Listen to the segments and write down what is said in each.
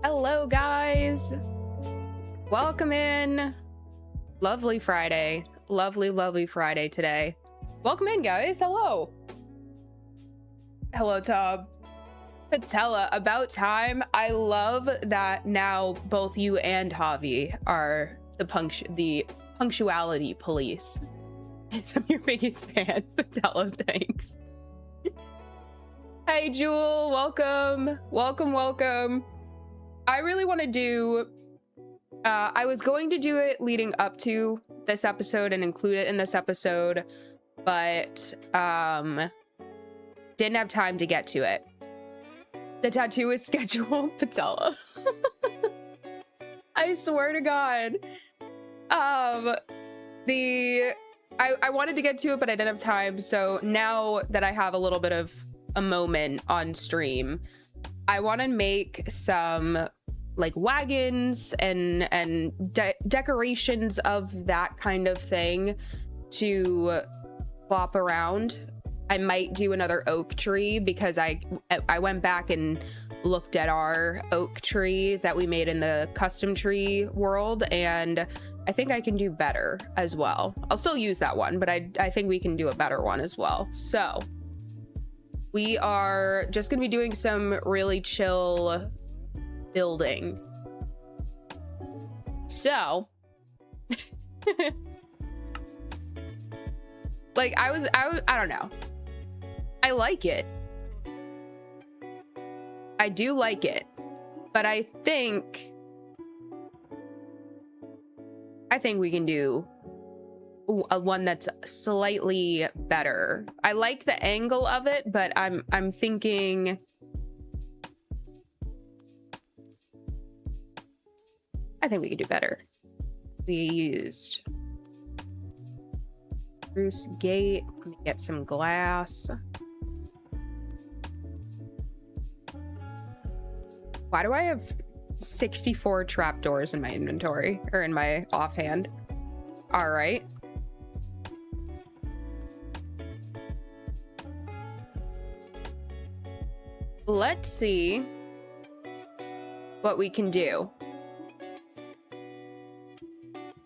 Hello, guys. Welcome in. Lovely Friday. Lovely Friday today. Welcome in, guys. Hello. Hello, Tom. Patella, about time. I love that now both you and Javi are the punctuality police. I'm your biggest fan, Patella. Thanks. Hey, Jewel. Welcome. Welcome. I really want to do, I was going to do it leading up to this episode and include it in this episode, but didn't have time to get to it. The tattoo is scheduled, Patella. I swear to God. I wanted to get to it, but I didn't have time. So now that I have a little bit of a moment on stream, I want to make some like wagons and decorations of that kind of thing to plop around. I might do another oak tree because I went back and looked at our oak tree that we made in the custom tree world, and I think I can do better as well. I'll still use that one, but I think we can do a better one as well. So we are just gonna be doing some really chill building. So like I don't know. I like it. I do like it, but I think we can do a one that's slightly better. I like the angle of it, but I'm thinking I think we could do better. We used spruce gate. Let me get some glass. Why do I have 64 trapdoors in my inventory or in my offhand? All right. Let's see what we can do.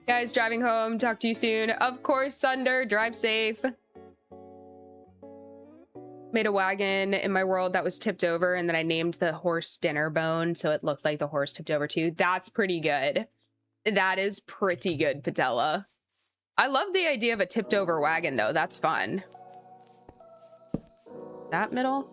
Guys, driving home. Talk to you soon. Of course, Sunder. Drive safe. Made a wagon in my world that was tipped over, and then I named the horse Dinnerbone, so it looked like the horse tipped over too. That's pretty good. That is pretty good, Patella. I love the idea of a tipped over wagon, though. That's fun. That middle?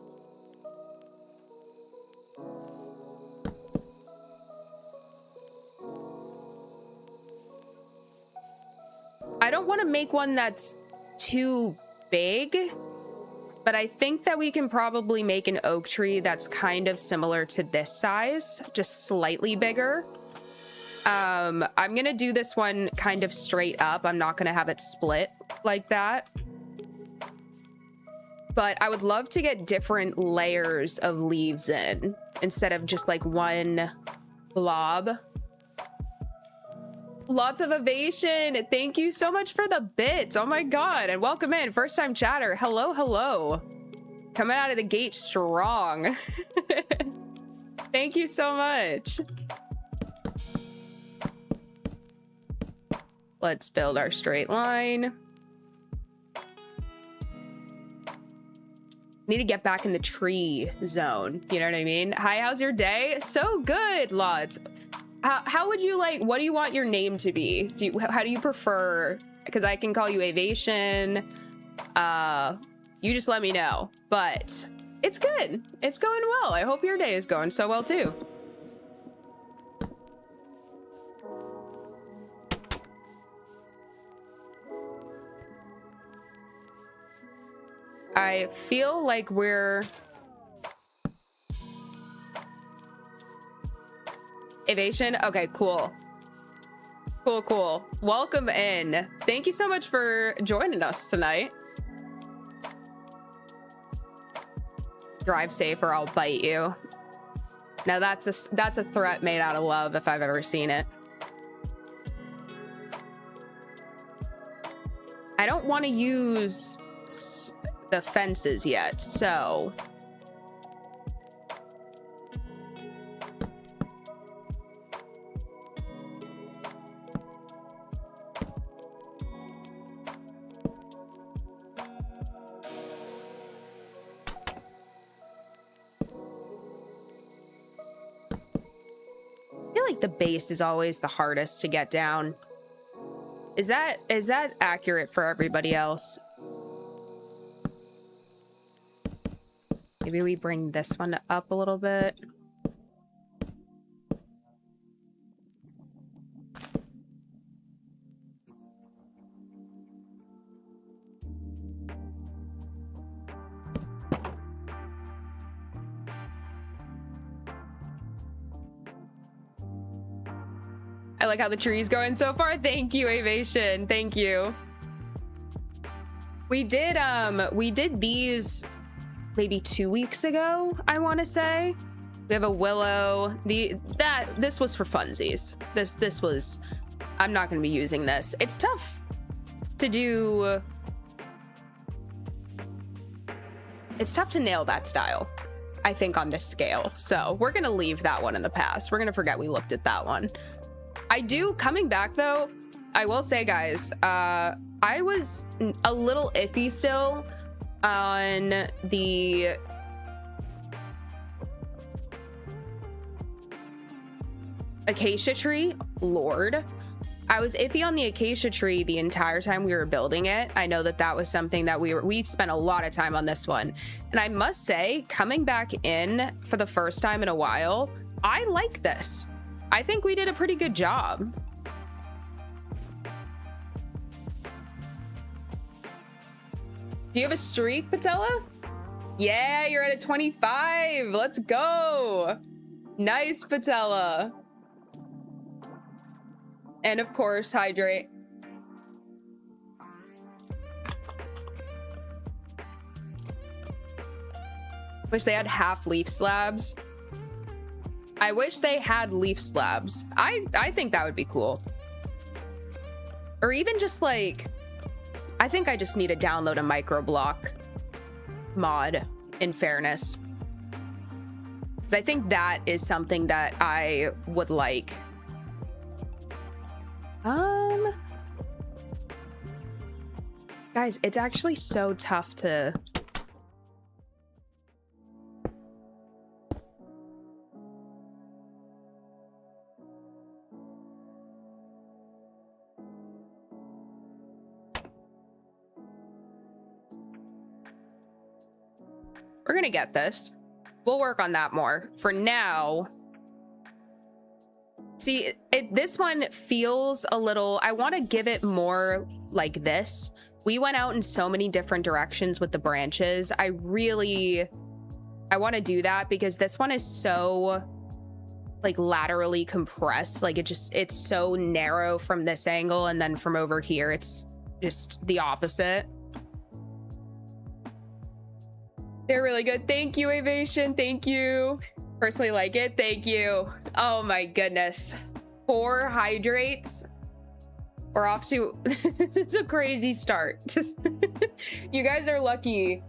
I don't want to make one that's too big, but I think that we can probably make an oak tree that's kind of similar to this size, just slightly bigger. I'm gonna do this one kind of straight up. I'm not gonna have it split like that. But I would love to get different layers of leaves in instead of just like one blob. Lots of ovation. Thank you so much for the bits. Oh my God. And welcome in. First time chatter. Hello, hello. Coming out of the gate strong. Thank you so much. Let's build our straight line. Need to get back in the tree zone. You know what I mean? Hi, how's your day? So good, Lots. How would you like, what do you want your name to be? How do you prefer? Because I can call you Avation. You just let me know. But it's good. It's going well. I hope your day is going so well too. I feel like we're... Evasion? Okay, cool. Cool, cool. Welcome in. Thank you so much for joining us tonight. Drive safe or I'll bite you. Now that's a threat made out of love if I've ever seen it. I don't want to use the fences yet, so... I feel like the base is always the hardest to get down. Is that accurate for everybody else? Maybe we bring this one up a little bit. I like how the tree's going so far. Thank you, Avation. Thank you. We did these maybe 2 weeks ago, I want to say. We have a willow. This was for funsies. This was, I'm not going to be using this. It's tough to do. It's tough to nail that style, I think, on this scale. So we're going to leave that one in the past. We're going to forget we looked at that one. Coming back though, I will say, guys, I was a little iffy still on the acacia tree. Lord, I was iffy on the acacia tree the entire time we were building it. I know that was something that we spent a lot of time on this one, and I must say, coming back in for the first time in a while, I like this. I think we did a pretty good job. Do you have a streak, Patella? Yeah, you're at a 25. Let's go. Nice, Patella. And of course, hydrate. Wish they had half leaf slabs. I wish they had leaf slabs. I think that would be cool. Or even just like, I think I just need to download a microblock mod, in fairness. 'Cause I think that is something that I would like. Guys, it's actually so tough to... We're gonna get this. We'll work on that more. For now, See, this one feels a little, I want to give it more like this. We went out in so many different directions with the branches. I want to do that because this one is so like laterally compressed. Like it's so narrow from this angle, and then from over here, it's just the opposite. They're really good. Thank you, Avation. Thank you. Personally like it. Thank you. Oh my goodness. 4 hydrates. We're off to it's a crazy start. You guys are lucky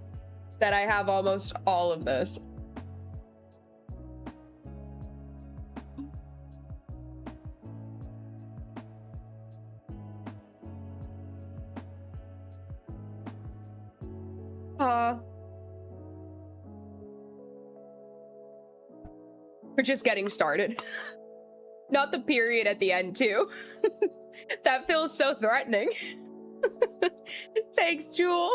that I have almost all of this. We're just getting started. Not the period at the end, too. That feels so threatening. Thanks, Jewel.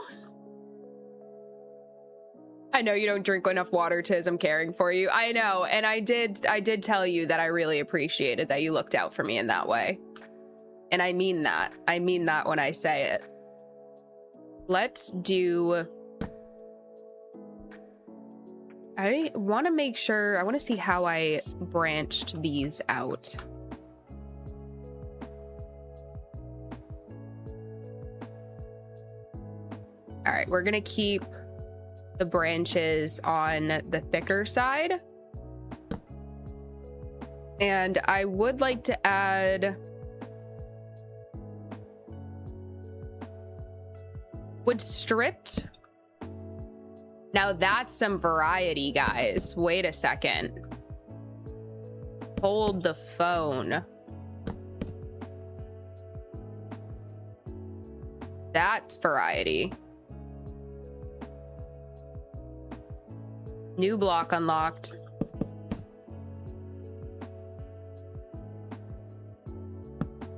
I know you don't drink enough water, Tiz. I'm caring for you. I know, and I did tell you that I really appreciated that you looked out for me in that way. And I mean that. I mean that when I say it. Let's do... I want to make sure, I want to see how I branched these out. All right, we're going to keep the branches on the thicker side. And I would like to add wood stripped. Now that's some variety, guys. Wait a second. Hold the phone. That's variety. New block unlocked.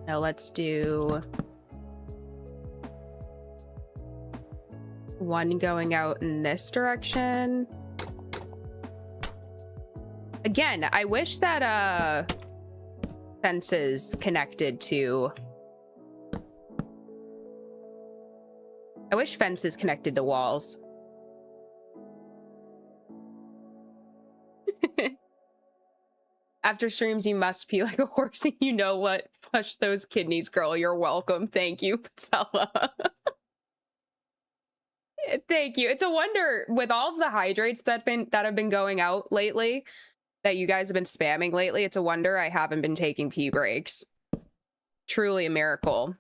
Now let's do one going out in this direction. Again, I wish that fences connected to... I wish fences connected to walls. After streams, you must pee like a horse, and you know what? Flush those kidneys, girl. You're welcome. Thank you, Patella. Thank you. It's a wonder with all of the hydrates that have been going out lately, that you guys have been spamming lately. It's a wonder I haven't been taking pee breaks. Truly a miracle.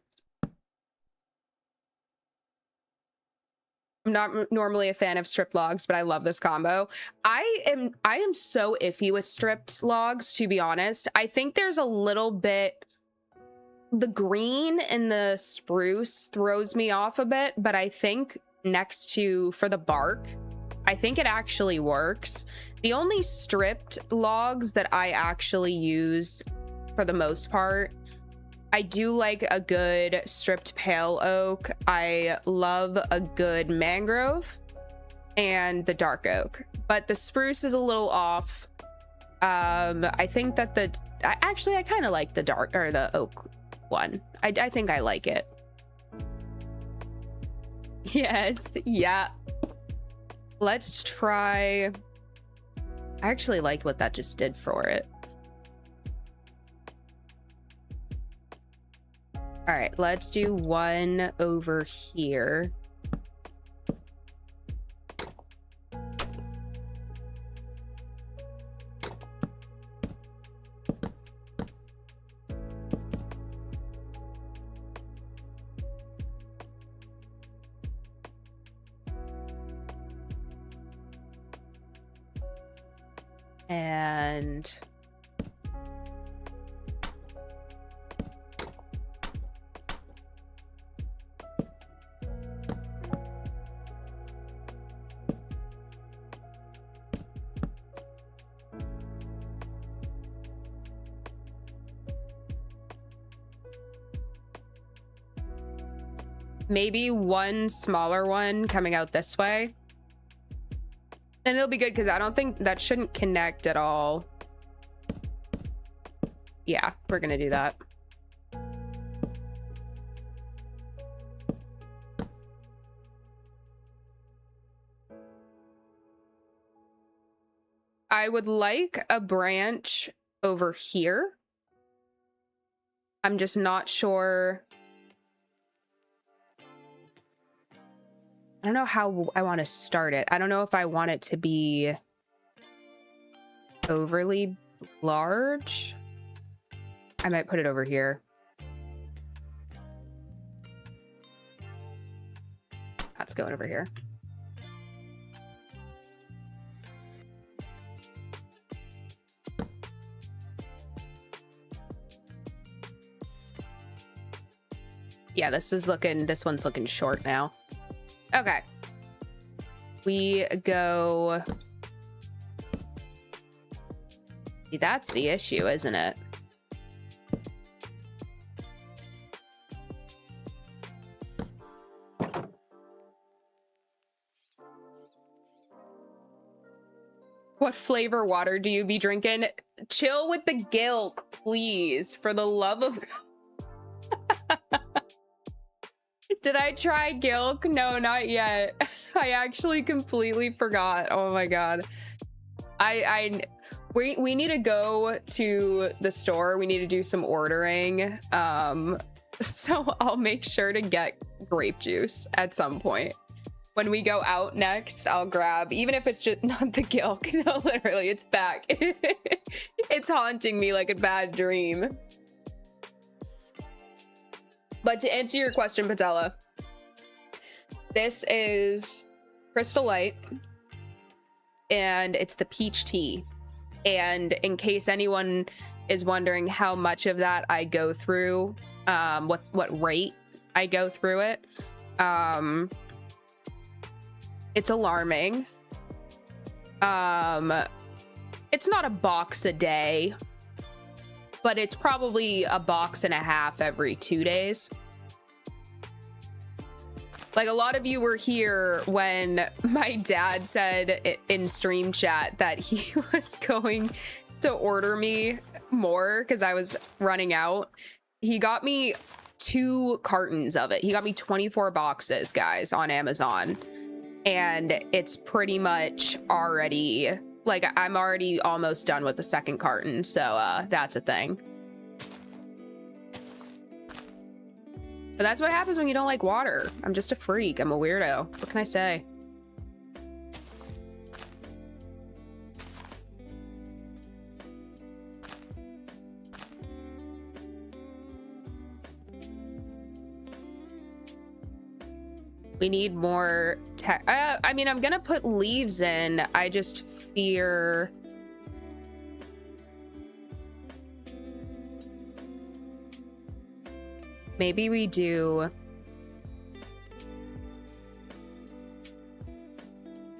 I'm not normally a fan of stripped logs, but I love this combo. I am so iffy with stripped logs, to be honest. I think there's a little bit... The green and the spruce throws me off a bit, but I think next to, for the bark, I think it actually works. The only stripped logs that I actually use, for the most part, I do like a good stripped pale oak. I love a good mangrove and the dark oak, but the spruce is a little off. I think that I kind of like the dark or the oak one. I think I like it. Yes. Yeah. Let's try. I actually liked what that just did for it. All right, let's do one over here. And maybe one smaller one coming out this way. And it'll be good because I don't think that shouldn't connect at all. Yeah, we're gonna do that. I would like a branch over here. I'm just not sure. I don't know how I want to start it. I don't know if I want it to be overly large. I might put it over here. That's going over here. Yeah, this one's looking short now. Okay. We go. See, that's the issue, isn't it? What flavor water do you be drinking? Chill with the gilk, please. For the love of... Did I try gilk? No, not yet. I actually completely forgot. Oh my god. We need to go to the store. We need to do some ordering. So I'll make sure to get grape juice at some point. When we go out next, I'll grab, even if it's just not the gilk. No, literally, it's back. It's haunting me like a bad dream. But to answer your question, Patella, this is Crystal Light, and it's the peach tea. And in case anyone is wondering how much of that I go through, what rate I go through it, it's alarming. It's not a box a day, but it's probably a box and a half every 2 days. Like, a lot of you were here when my dad said in stream chat that he was going to order me more because I was running out. He got me 2 cartons of it. He got me 24 boxes, guys, on Amazon. And it's pretty much already, like, I'm already almost done with the second carton. So that's a thing. But that's what happens when you don't like water. I'm just a freak. I'm a weirdo. What can I say? We need more I mean, I'm gonna put leaves in. I just fear... Maybe we do...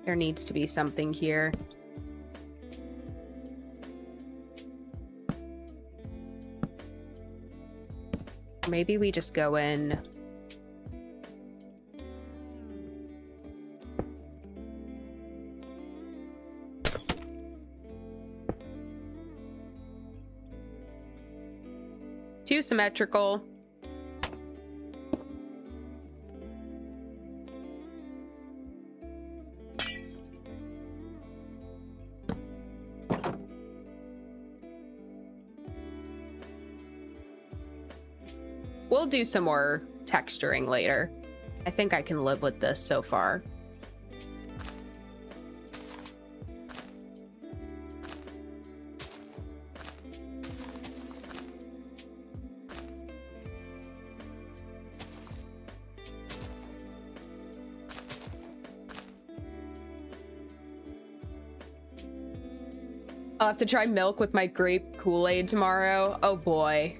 There needs to be something here. Maybe we just go in... Too symmetrical. We'll do some more texturing later. I think I can live with this so far. I'll have to try milk with my grape Kool-Aid tomorrow. Oh boy.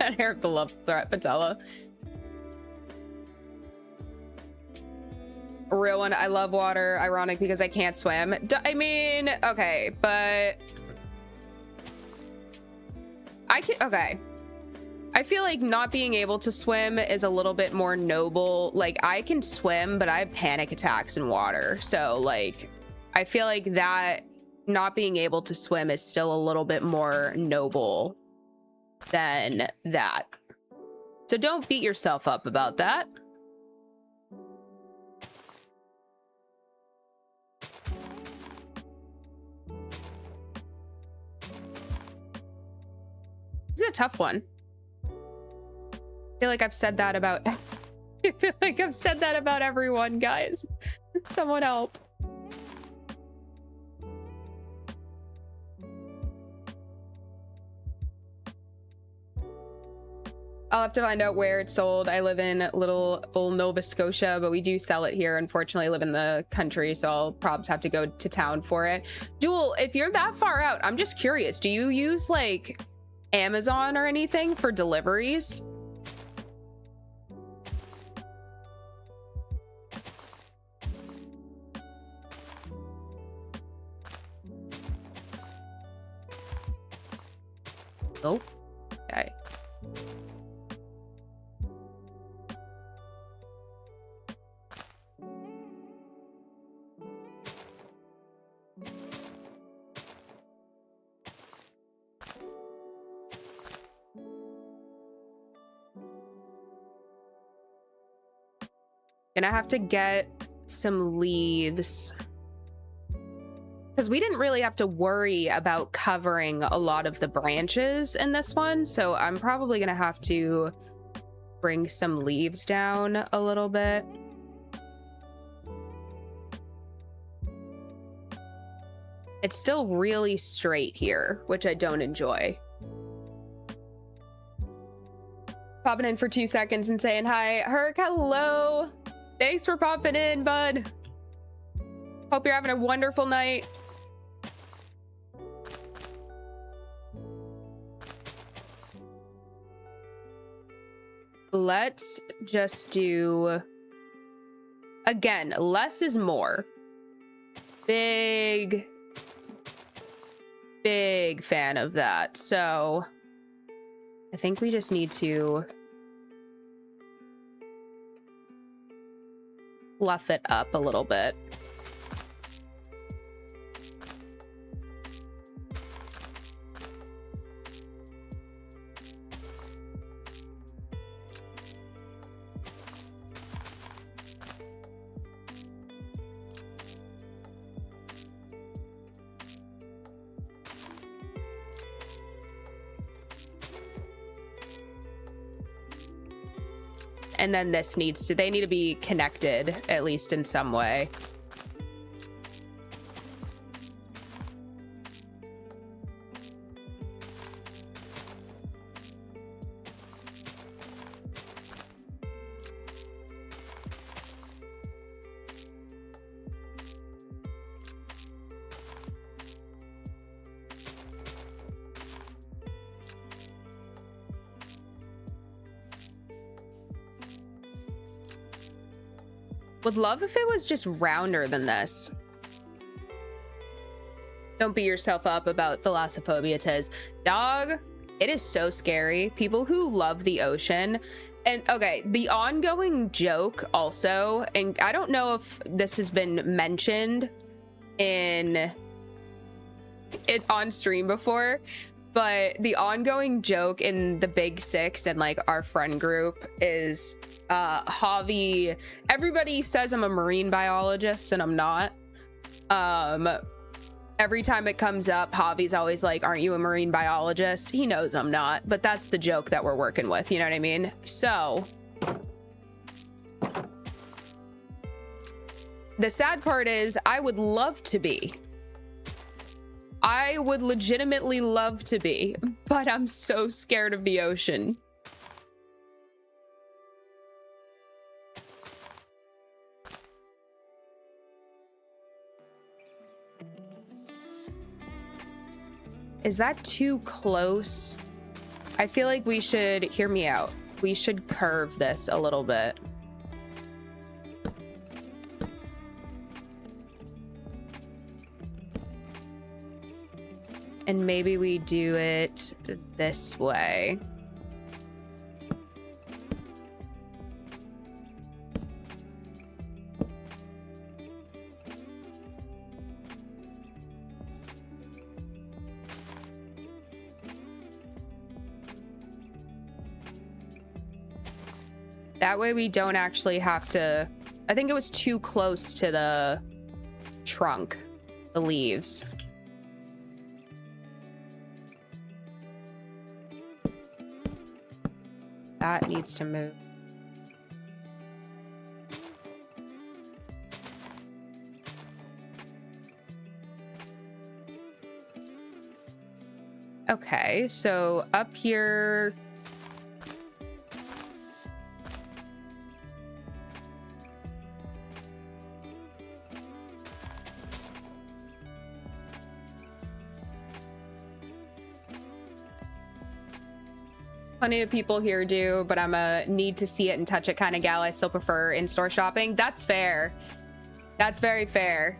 I heard the love threat, Patella. A real one. I love water. Ironic because I can't swim. I mean, okay, but I can. Okay, I feel like not being able to swim is a little bit more noble. Like, I can swim, but I have panic attacks in water. So, like, I feel like that not being able to swim is still a little bit more noble than that. So don't beat yourself up about that. This is a tough one. I feel like I've said that about I feel like I've said that about everyone, guys. Someone help. I'll have to find out where it's sold. I live in little old Nova Scotia, but we do sell it here. Unfortunately, I live in the country, so I'll probably have to go to town for it. Jewel, if you're that far out, I'm just curious. Do you use like Amazon or anything for deliveries? Nope. Okay. Gonna have to get some leaves because we didn't really have to worry about covering a lot of the branches in this one. So I'm probably gonna have to bring some leaves down a little bit. It's still really straight here, which I don't enjoy. Popping in for 2 seconds and saying hi. Herc, hello. Thanks for popping in, bud. Hope you're having a wonderful night. Let's just do, again, less is more. Big fan of that. So I think we just need to fluff it up a little bit. And then this needs to, they need to be connected at least in some way. Would love if it was just rounder than this. Don't beat yourself up about thalassophobia, Tiz. Dog, it is so scary. People who love the ocean. And okay, the ongoing joke also, and I don't know if this has been mentioned in it on stream before, but the ongoing joke in the Big Six and like our friend group is Javi, everybody says I'm a marine biologist and I'm not. Every time it comes up, Javi's always like, aren't you a marine biologist? He knows I'm not, but that's the joke that we're working with, you know what I mean? So the sad part is I would love to be. I would legitimately love to be, but I'm so scared of the ocean. Is that too close? I feel like we should, hear me out. We should curve this a little bit. And maybe we do it this way. That way we don't actually have to... I think it was too close to the trunk, the leaves. That needs to move. Okay, so up here... Plenty of people here do, but I'm a need to see it and touch it kind of gal. I still prefer in-store shopping. That's fair. That's very fair.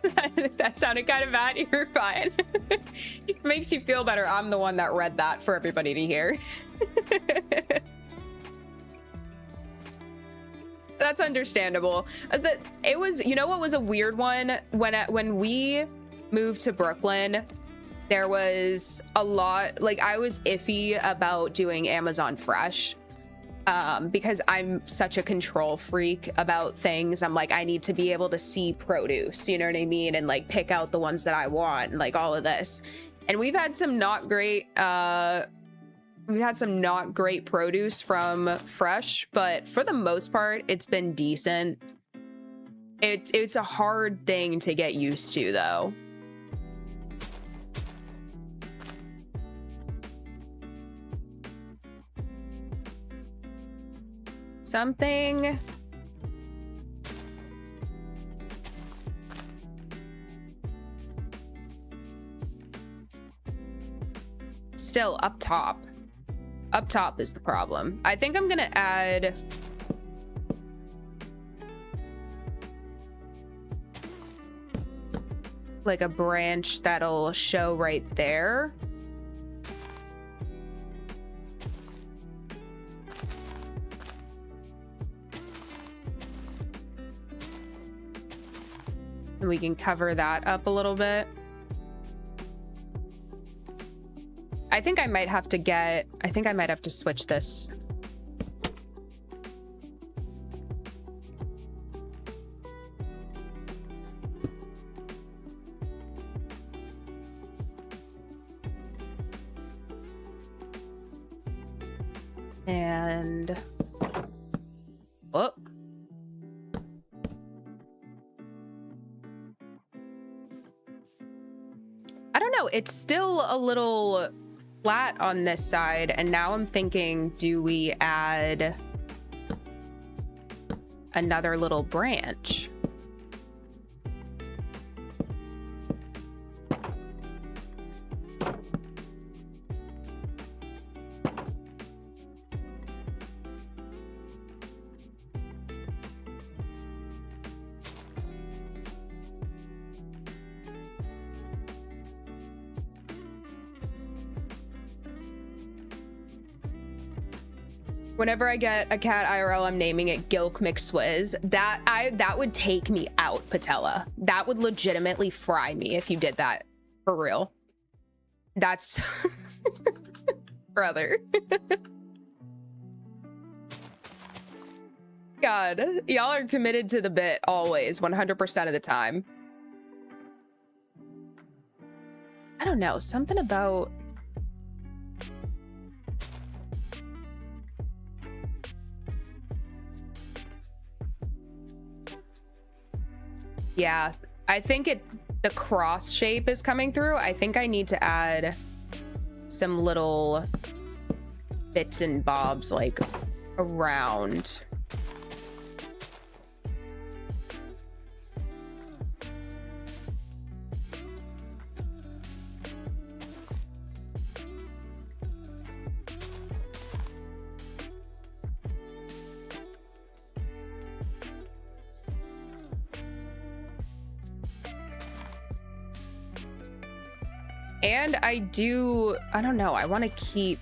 That sounded kind of bad. You're fine. It makes you feel better. I'm the one that read that for everybody to hear. That's understandable. As that it was, you know what was a weird one? When we moved to Brooklyn, there was a lot, like I was iffy about doing Amazon Fresh because I'm such a control freak about things. I'm like, I need to be able to see produce, you know what I mean? And like pick out the ones that I want and like all of this. And we've had some not great produce from Fresh, but for the most part, it's been decent. It's a hard thing to get used to though. Something. Still up top. Up top is the problem. I think I'm gonna add like a branch that'll show right there. And we can cover that up a little bit. I think I might have to switch this. And oh. I don't know, it's still a little flat on this side, and now I'm thinking, do we add another little branch? Whenever I get a cat IRL, I'm naming it Gilk McSwiz. That would take me out, Patella. That would legitimately fry me if you did that. For real. That's... Brother. God, y'all are committed to the bit always, 100% of the time. I don't know, something about... Yeah, I think the cross shape is coming through. I think I need to add some little bits and bobs like around. And I don't know, I want to keep,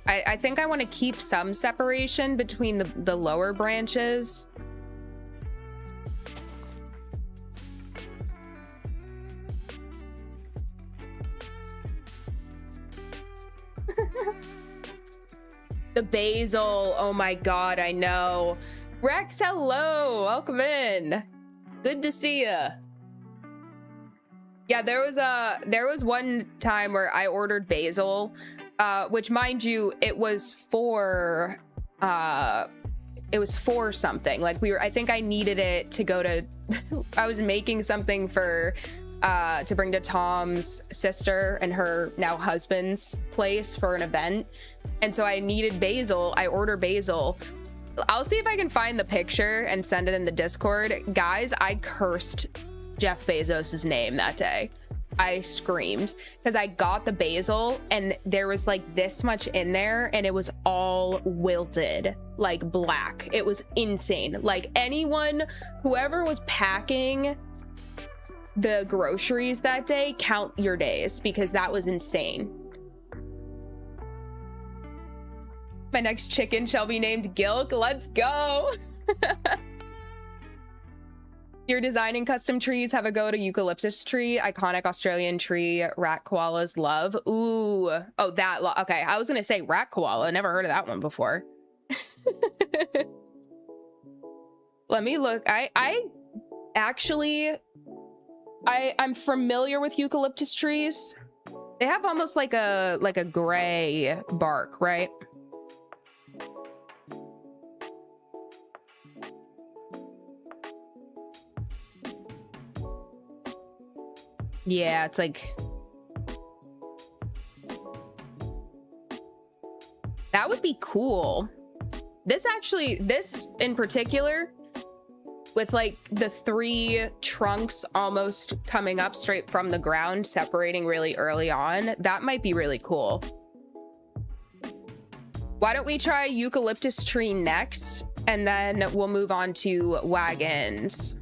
I think I want to keep some separation between the lower branches. The basil. Oh my God, I know. Rex, hello. Welcome in. Good to see you. Yeah, there was one time where I ordered basil, which, mind you, it was for something. Like I think I needed it to go to I was making something for to bring to Tom's sister and her now husband's place for an event. And so I needed basil. I ordered basil. I'll see if I can find the picture and send it in the Discord. Guys, I cursed Jeff Bezos's name that day. I screamed because I got the basil and there was like this much in there and it was all wilted, like black. It was insane. Like whoever was packing the groceries that day, count your days, because that was insane. My next chicken shall be named Gilk. Let's go. You're designing custom trees. Have a go to eucalyptus tree, iconic Australian tree rat koalas love. Ooh, oh, okay. I was gonna say rat koala. Never heard of that one before. Let me look. I'm familiar with eucalyptus trees. They have almost like a gray bark, right? Yeah, it's like... That would be cool. This in particular, with like the 3 trunks almost coming up straight from the ground, separating really early on, that might be really cool. Why don't we try eucalyptus tree next, and then we'll move on to wagons.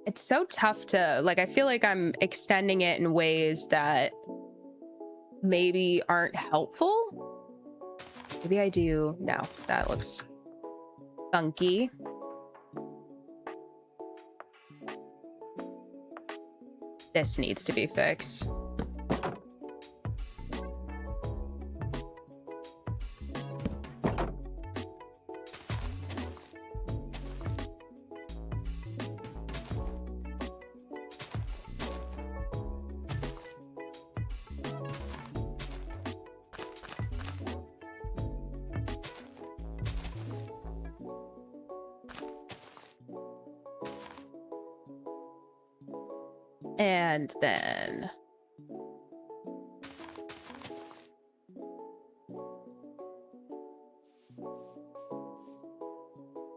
It's so tough to, like, I feel like I'm extending it in ways that maybe aren't helpful. Maybe I do. No, that looks funky. This needs to be fixed. And then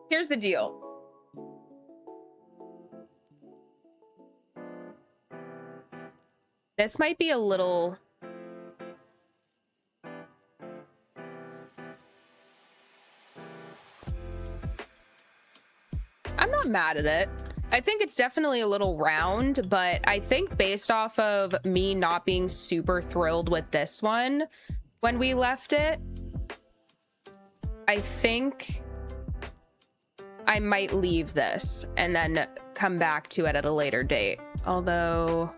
here's the deal. This might be a little... I'm not mad at it. I think it's definitely a little round, but I think based off of me not being super thrilled with this one when we left it, I think I might leave this and then come back to it at a later date. Although...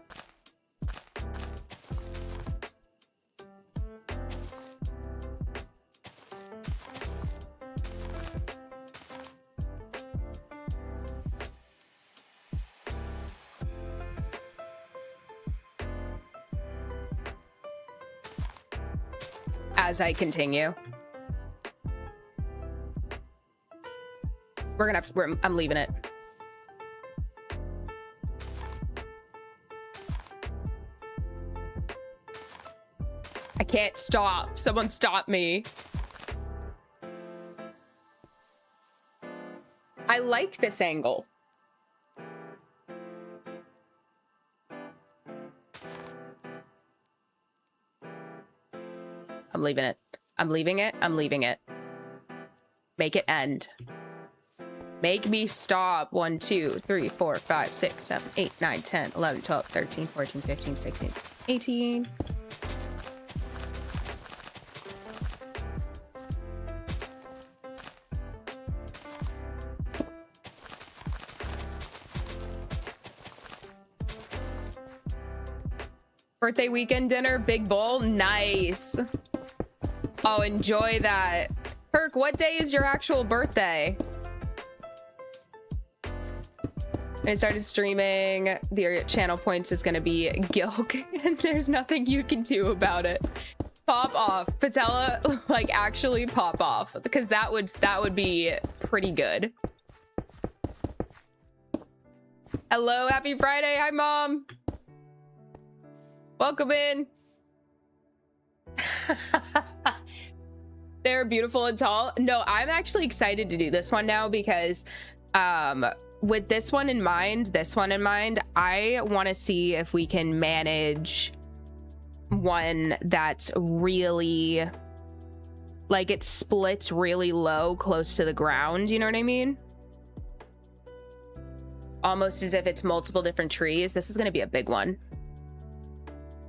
as I continue. We're gonna have to, I'm leaving it. I can't stop. Someone stop me. I like this angle. I'm leaving it. I'm leaving it. I'm leaving it. Make it end. Make me stop. 1, 2, 3, 4, 5, 6, 7, 8, 9, 10, 11, 12, 13, 14, 15, 16, 18. Birthday weekend dinner, big bowl, nice. Oh, enjoy that. Perk, what day is your actual birthday? I started streaming. The channel points is gonna be Gilk, and there's nothing you can do about it. Pop off, Patella, like actually pop off, because that would be pretty good. Hello, happy Friday. Hi, Mom. Welcome in. They're beautiful and tall. No, I'm actually excited to do this one now because with this one in mind, I want to see if we can manage one that's really like it splits really low close to the ground, you know what I mean? Almost as if it's multiple different trees. This is going to be a big one.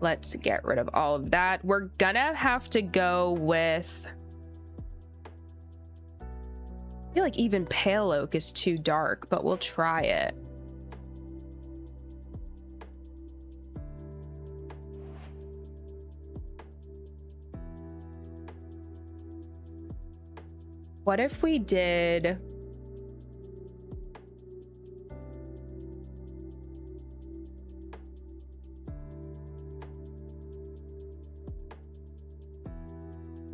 Let's get rid of all of that. We're gonna have to go with, I feel like even pale oak is too dark, but we'll try it. What if we did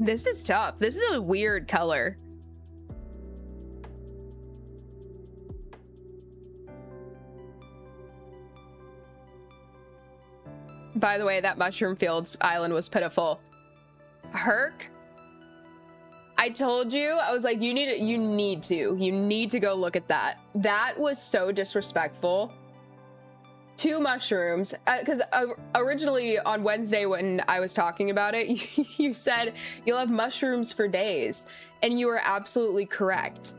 this is tough. This is a weird color. By the way, that Mushroom Fields island was pitiful. Herc, I told you, I was like, you need to go look at that. That was so disrespectful. 2 mushrooms, because originally on Wednesday when I was talking about it, you said you'll have mushrooms for days, and you were absolutely correct,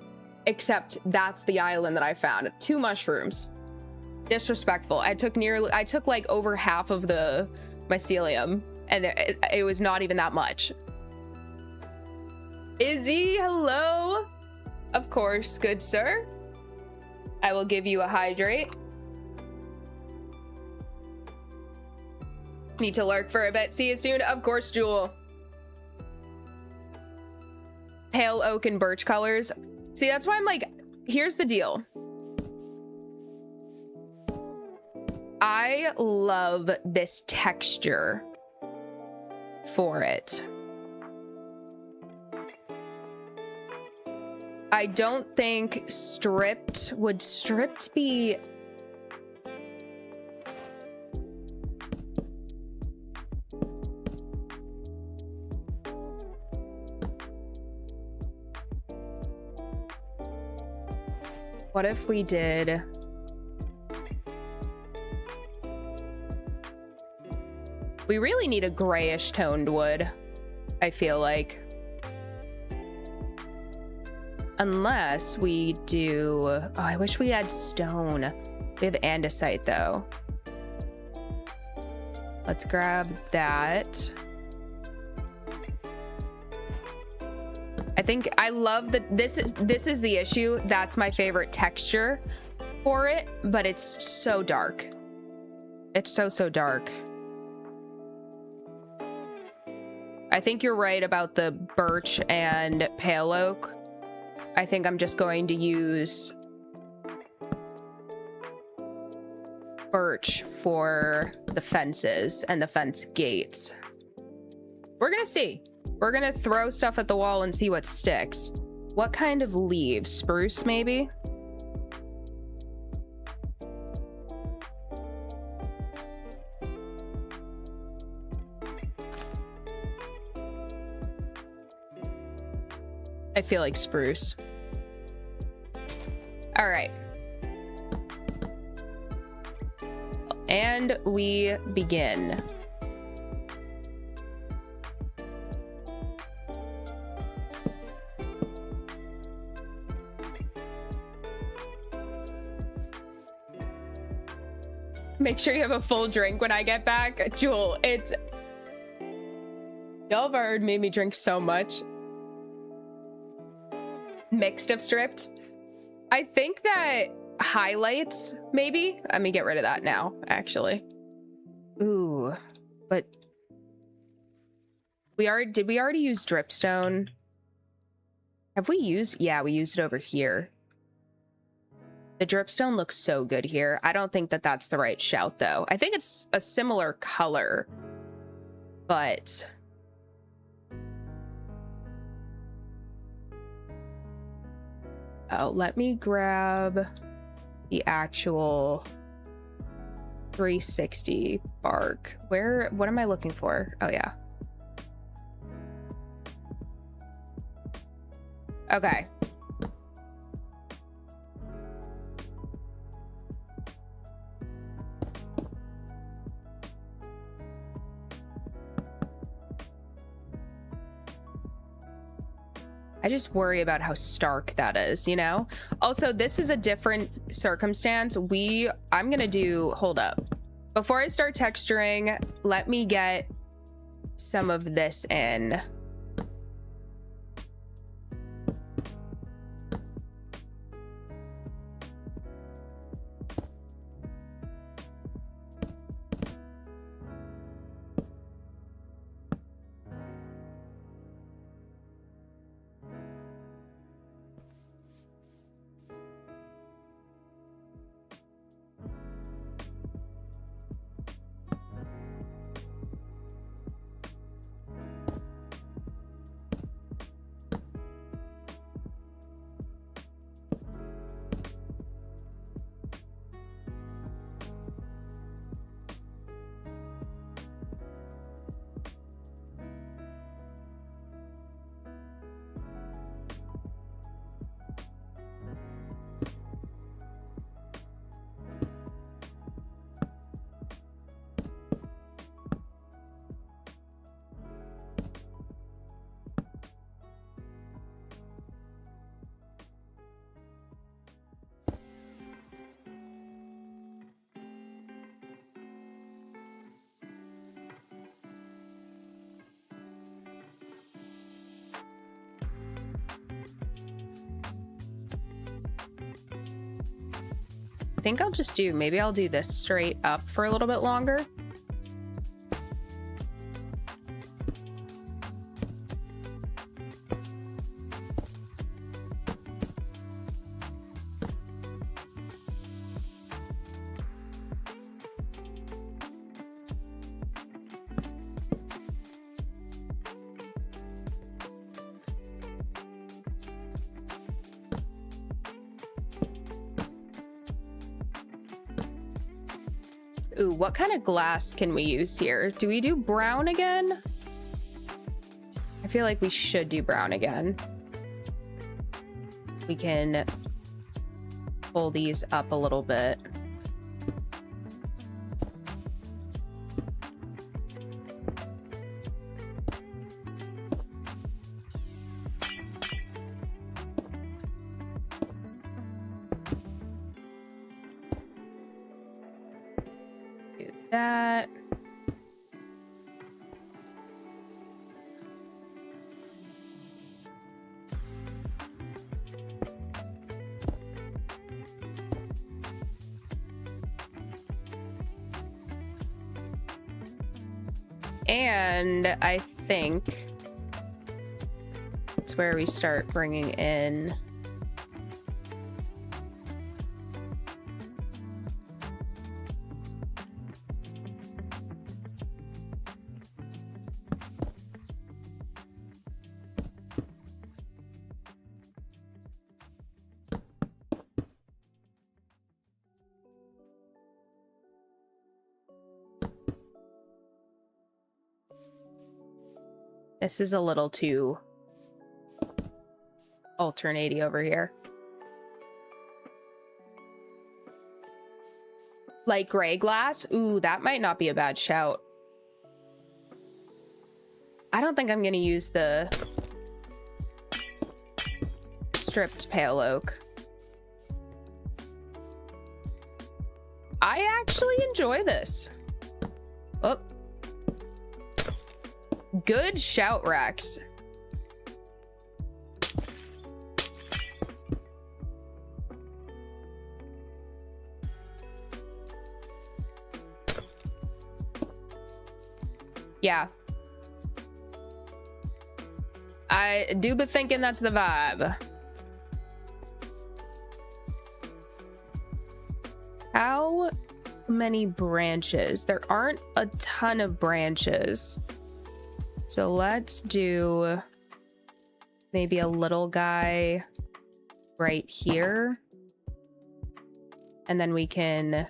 except that's the island that I found. 2 mushrooms. Disrespectful. I took like over half of the mycelium, and it was not even that much. Izzy, hello. Of course, good sir. I will give you a hydrate. Need to lurk for a bit. See you soon. Of course, Jewel. Pale oak and birch colors. See, that's why I'm like, here's the deal. I love this texture for it. I don't think stripped, would stripped be... What if we did... We really need a grayish toned wood, I feel like. Unless we do... Oh, I wish we had stone. We have andesite, though. Let's grab that. I think I love that this is the issue. That's my favorite texture for it, but it's so dark. It's so dark. I think you're right about the birch and pale oak. I think I'm just going to use birch for the fences and the fence gates. We're gonna see. We're gonna throw stuff at the wall and see what sticks. What kind of leaves? Spruce, maybe? I feel like spruce. All right. And we begin. Make sure you have a full drink when I get back. Jewel, it's... Y'all have already made me drink so much. Mixed of stripped. I think that highlights, maybe. Let me get rid of that now, actually. Ooh, but did we already use dripstone? Have we used? Yeah, we used it over here. The dripstone looks so good here. I don't think that that's the right shout, though. I think it's a similar color, but... Oh, let me grab the actual 360 bark. What am I looking for? Oh, yeah. Okay. I just worry about how stark that is, you know? Also, this is a different circumstance. I'm gonna do, hold up. Before I start texturing, let me get some of this in. Think I'll just maybe I'll do this straight up for a little bit longer. Ooh, what kind of glass can we use here? Do we do brown again? I feel like we should do brown again. We can pull these up a little bit. That. And I think it's where we start bringing in this is a little too alternatey over here. Light gray glass? Ooh, that might not be a bad shout. I don't think I'm gonna use the stripped pale oak. I actually enjoy this. Oh. Good shout, Rex. Yeah. I do be thinking that's the vibe. How many branches? There aren't a ton of branches. So let's do maybe a little guy right here. And then we can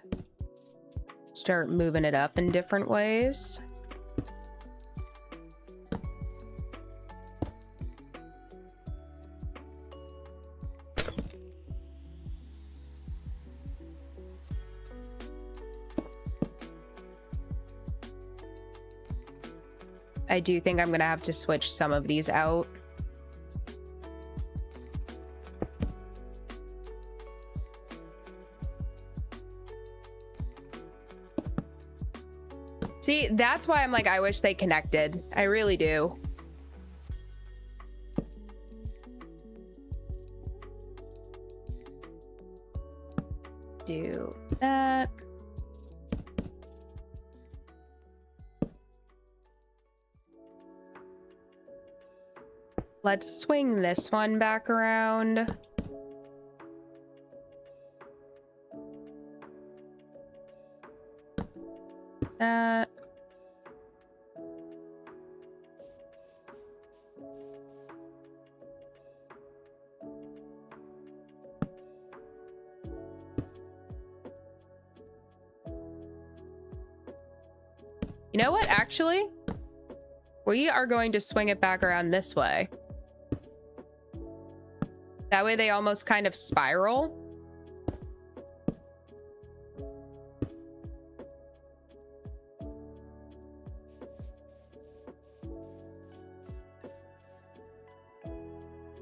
start moving it up in different ways. I do think I'm gonna have to switch some of these out. See, that's why I'm like, I wish they connected. I really do. Do that. Let's swing this one back around. That. You know what, actually? We are going to swing it back around this way. That way they almost kind of spiral.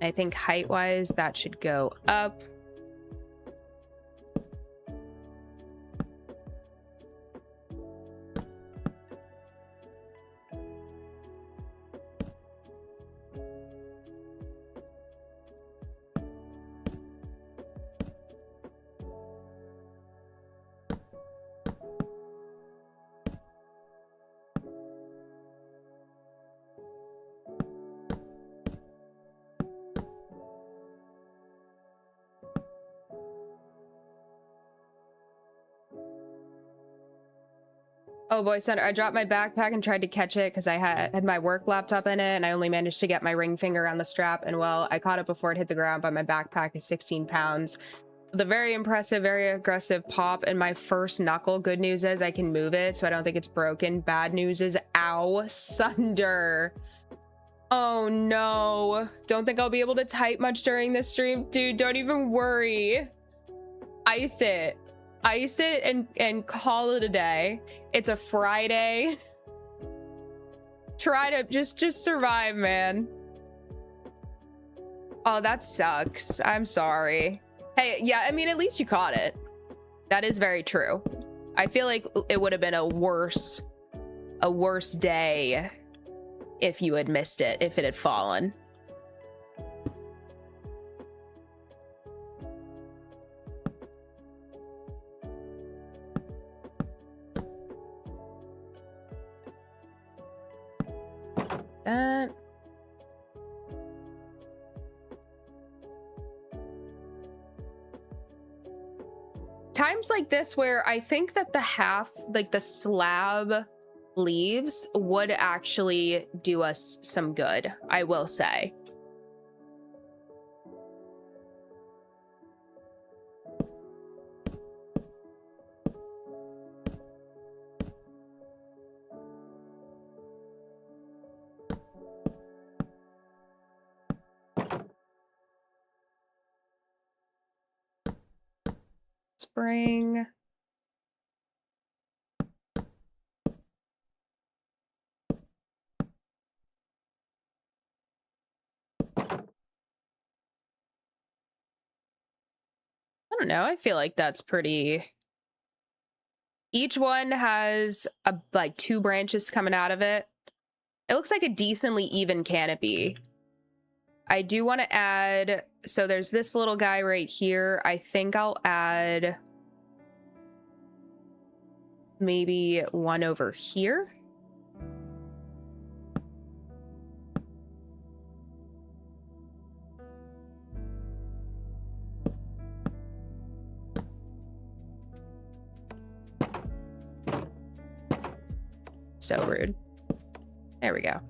I think height-wise, that should go up. Oh boy, Center, I dropped my backpack and tried to catch it because I had my work laptop in it, and I only managed to get my ring finger on the strap, and well, I caught it before it hit the ground, but my backpack is 16 pounds. The very impressive, very aggressive pop in my first knuckle. Good news is I can move it, so I don't think it's broken. Bad news is, ow, Sunder. Oh no. Don't think I'll be able to type much during this stream. Dude, don't even worry. Ice it. Ice it and call it a day. It's a Friday. Try to just survive, man. Oh, that sucks. I'm sorry. Hey, yeah, I mean, at least you caught it. That is very true. I feel like it would have been a worse day if you had missed it, if it had fallen. That. Times like this where I think that the half, like the slab leaves would actually do us some good, I will say. Spring. I don't know. I feel like that's pretty Each one has like 2 branches coming out of it. It looks like a decently even canopy. I do want to add, so there's this little guy right here. I think I'll add maybe one over here. So rude. There we go.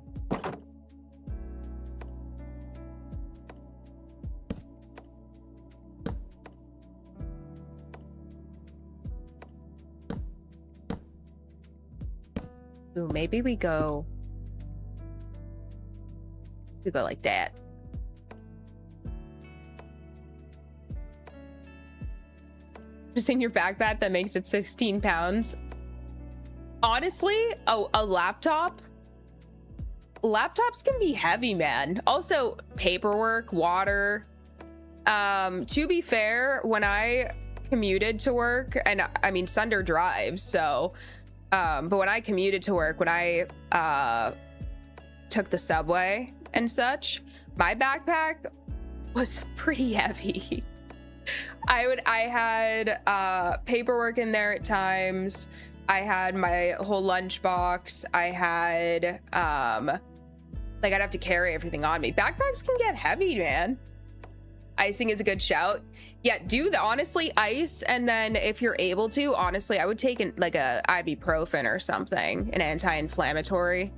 Ooh, maybe we go like that. Just in your backpack that makes it 16 pounds. Honestly, a laptop. Laptops can be heavy, man. Also, paperwork, water. To be fair, when I commuted to work, and I mean, Sunder drives, so, but when I commuted to work, when I took the subway and such, my backpack was pretty heavy. I had paperwork in there at times. I had my whole lunchbox. I had like I'd have to carry everything on me. Backpacks can get heavy, man. Icing is a good shout. Yeah, do the honestly ice, and then if you're able to, honestly, I would take like a ibuprofen or something, an anti-inflammatory.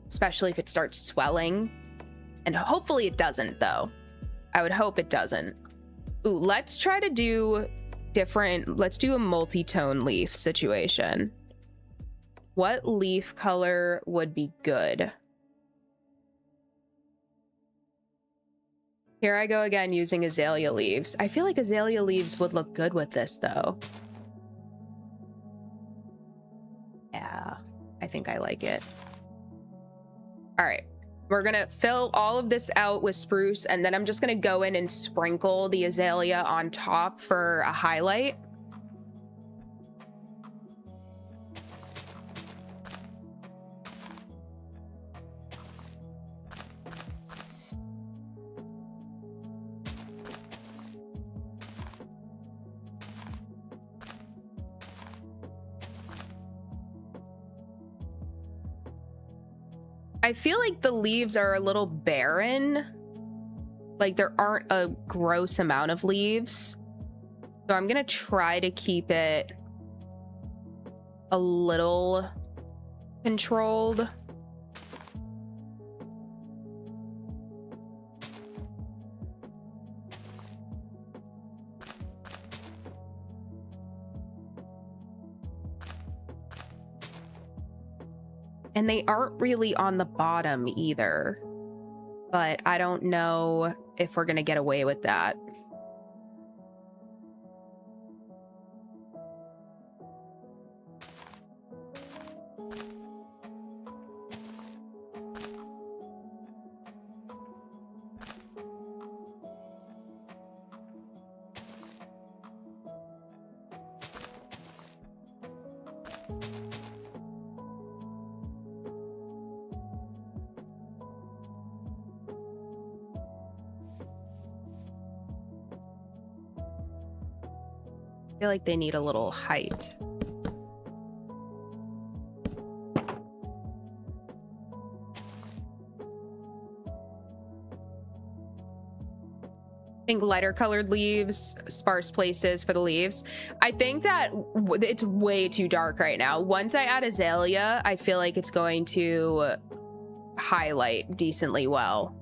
Especially if it starts swelling. And hopefully it doesn't, though. I would hope it doesn't. Ooh, let's try to do let's do a multi-tone leaf situation. What leaf color would be good? Here I go again using azalea leaves. I feel like azalea leaves would look good with this, though. Yeah, I think I like it. All right. We're gonna fill all of this out with spruce, and then I'm just gonna go in and sprinkle the azalea on top for a highlight. I feel like the leaves are a little barren. Like there aren't a gross amount of leaves. So I'm gonna try to keep it a little controlled. And they aren't really on the bottom either. But I don't know if we're gonna get away with that. I feel like they need a little height. I think lighter colored leaves, sparse places for the leaves. I think that it's way too dark right now. Once I add azalea, I feel like it's going to highlight decently well.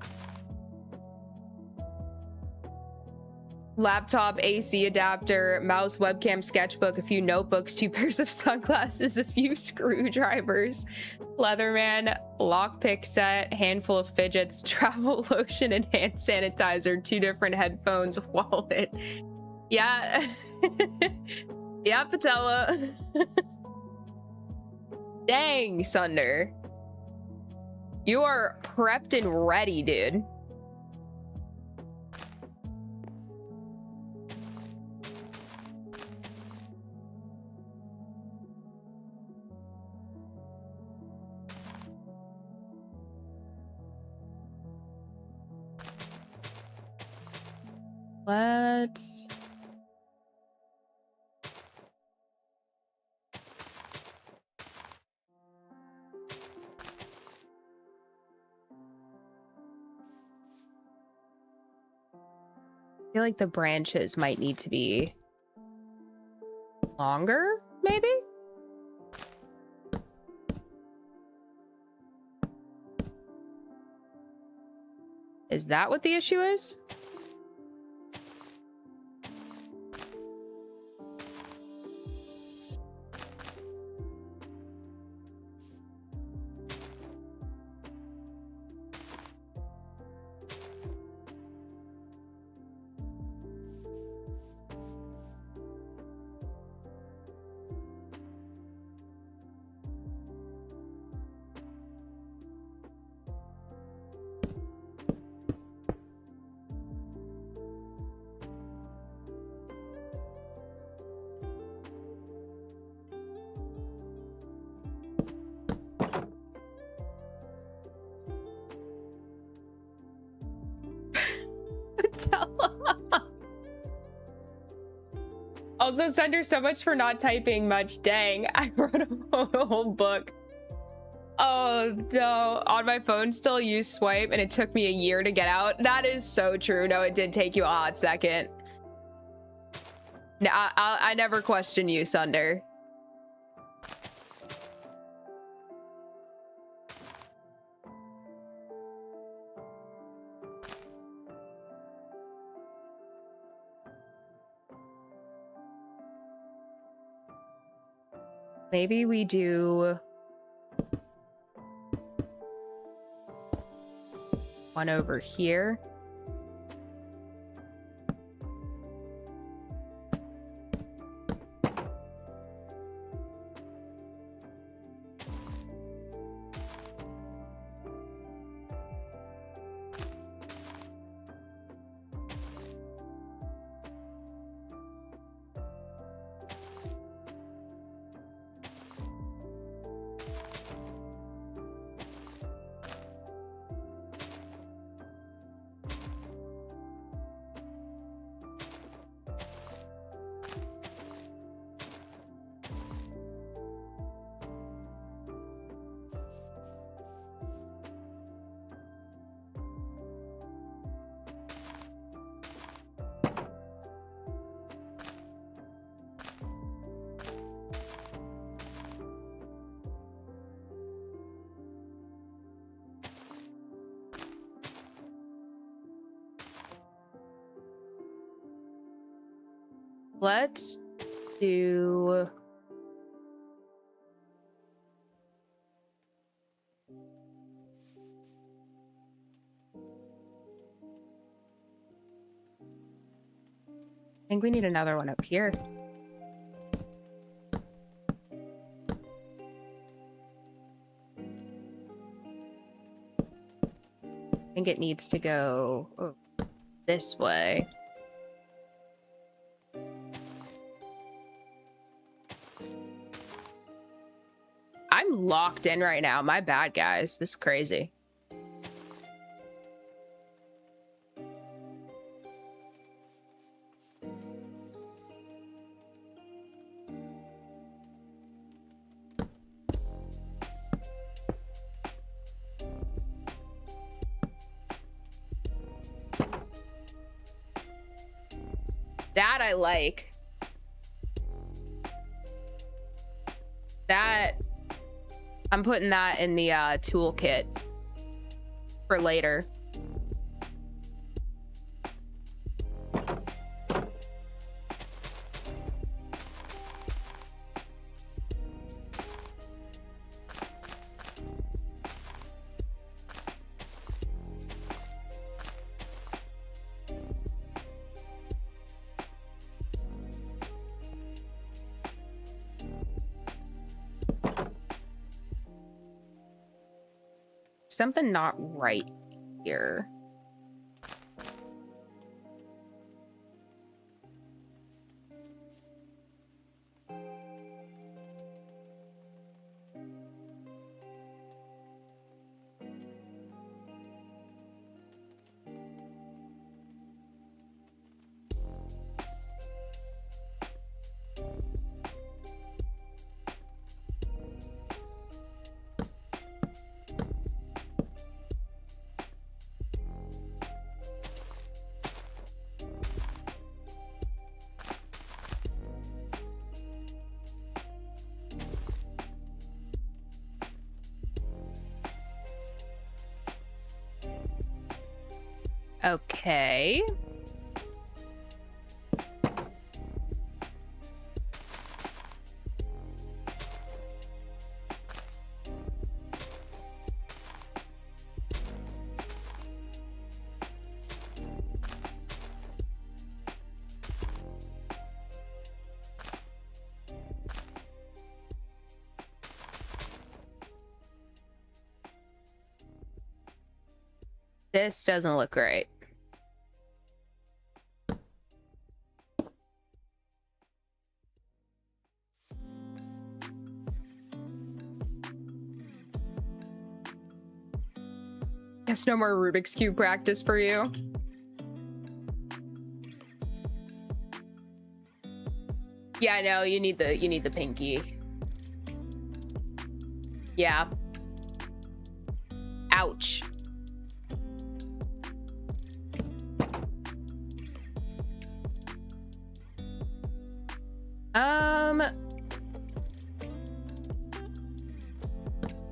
Laptop, AC adapter, mouse, webcam, sketchbook, a few notebooks, 2 pairs of sunglasses, a few screwdrivers, Leatherman, lockpick set, handful of fidgets, travel lotion and hand sanitizer, 2 different headphones, wallet. Yeah. Yeah, Patella. Dang, Sunder. You are prepped and ready, dude. Let's... I feel like the branches might need to be longer, maybe? Is that what the issue is? Also, Sunder, so much for not typing much. Dang, I wrote a whole book. Oh no, on my phone still use swipe and it took me a year to get out. That is so true. No, it did take you a hot second. No, I never question you, Sunder. Maybe we do one over here. Let's do... I think we need another one up here. I think it needs to go this way. I'm locked in right now. My bad, guys. This is crazy. That I like. That... I'm putting that in the toolkit for later. Something not right here. Okay. This doesn't look great. Guess no more Rubik's Cube practice for you. Yeah, no, you need the pinky. Yeah. Ouch.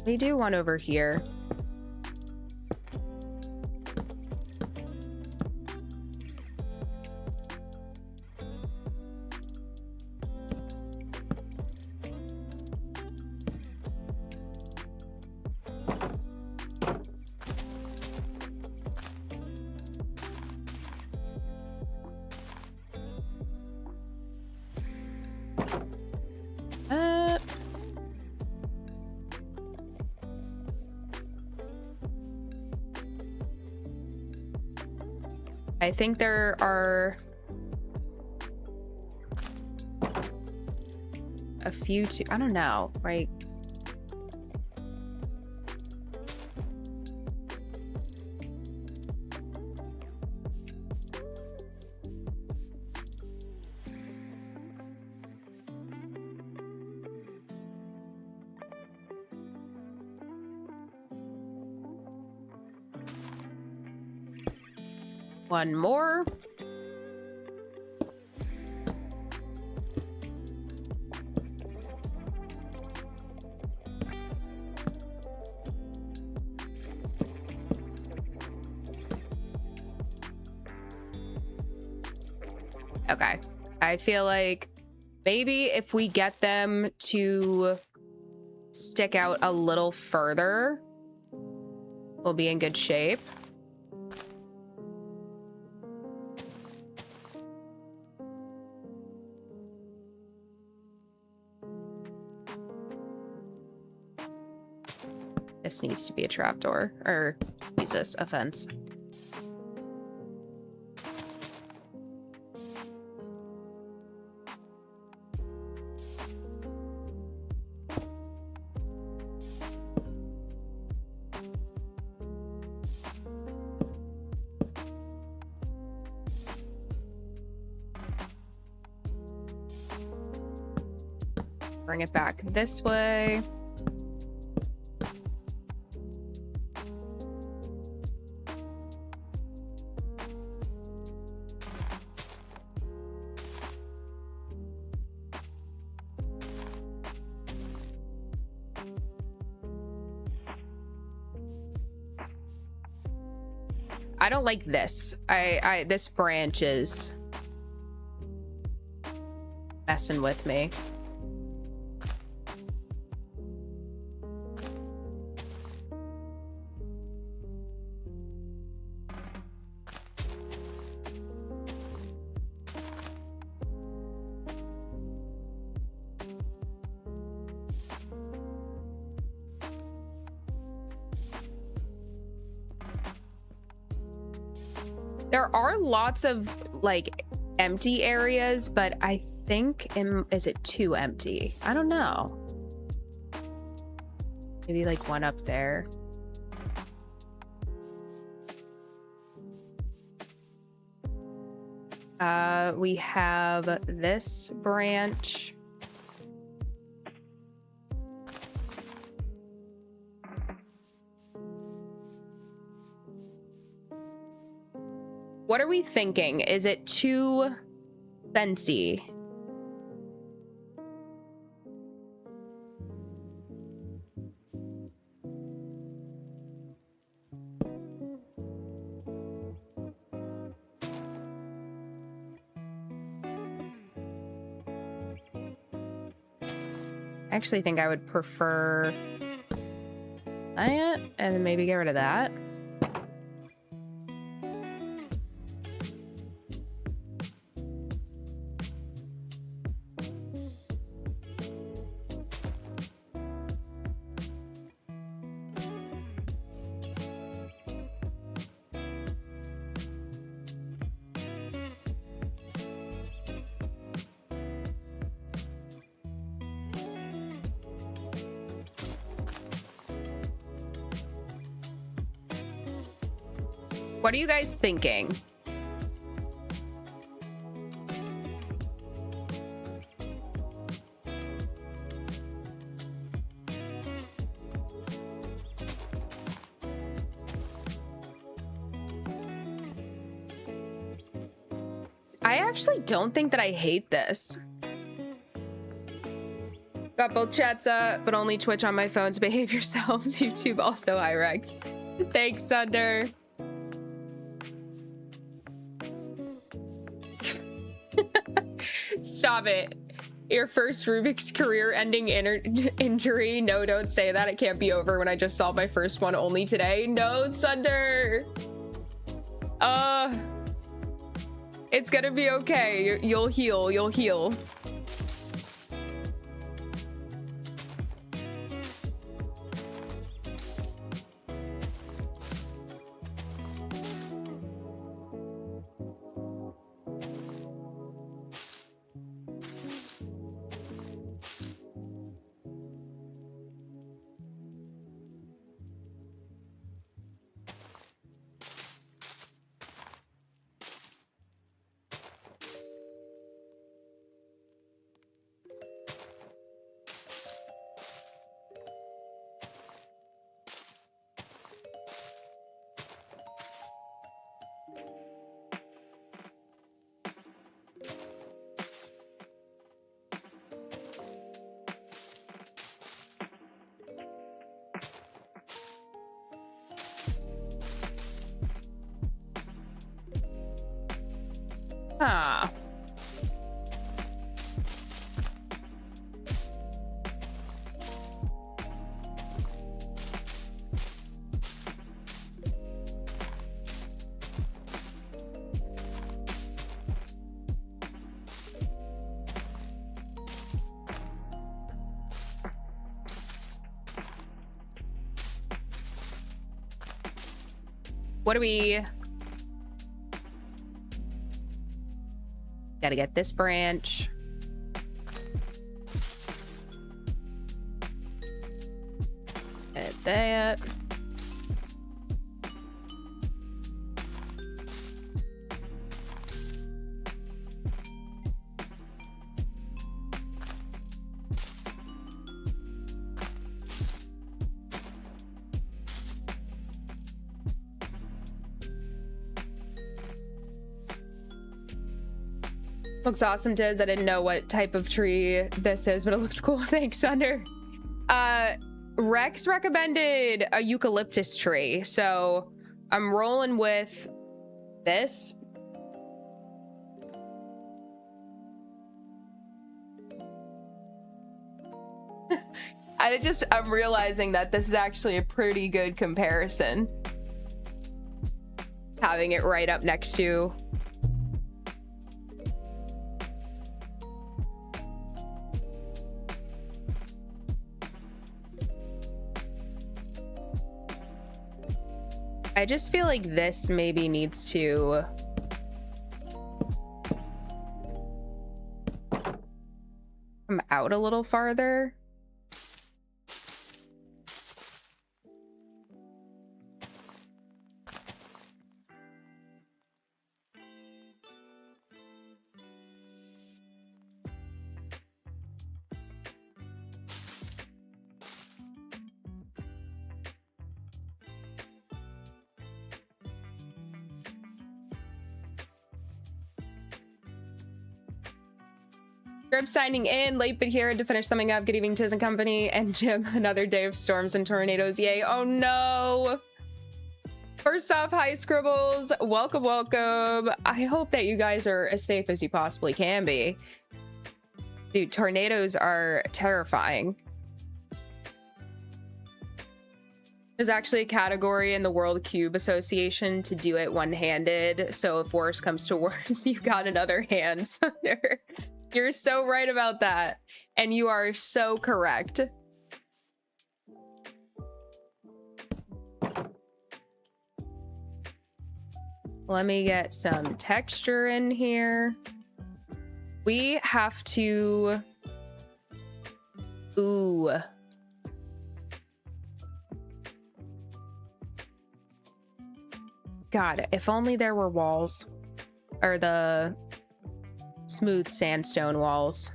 We do one over here. I think there are a few too. I don't know, right? One more. Okay. I feel like maybe if we get them to stick out a little further, we'll be in good shape. This needs to be a trapdoor, or Jesus, a fence. Bring it back this way. I don't like this. This branch is messing with me. There are lots of like empty areas, but I think is it too empty? I don't know. Maybe like one up there. We have this branch. What are we thinking? Is it too fancy? I actually think I would prefer that and maybe get rid of that. What are you guys thinking? I actually don't think that I hate this. Got both chats up, but only Twitch on my phone, so behave yourselves. YouTube also, Irex. Thanks, Sunder. Stop it. Your first Rubik's career-ending injury. No, don't say that. It can't be over when I just solved my first one only today. No, Sunder. It's gonna be okay. You'll heal. You'll heal. Ah. What do we... Gotta get this branch. Get that. Looks awesome, Diz. I didn't know what type of tree this is, but it looks cool. Thanks, Thunder. Rex recommended a eucalyptus tree, so I'm rolling with this. I'm realizing that this is actually a pretty good comparison. Having it right up next to... I just feel like this maybe needs to come out a little farther. Grib signing in, late but here to finish summing up. Good evening, Tiz and company. And Jim, another day of storms and tornadoes. Yay. Oh no. First off, hi Scribbles. Welcome, welcome. I hope that you guys are as safe as you possibly can be. Dude, tornadoes are terrifying. There's actually a category in the World Cube Association to do it one-handed. So if worse comes to worse, you've got another hand, Sunder. You're so right about that. And you are so correct. Let me get some texture in here. We have to... Ooh. God, if only there were walls. Or the smooth sandstone walls.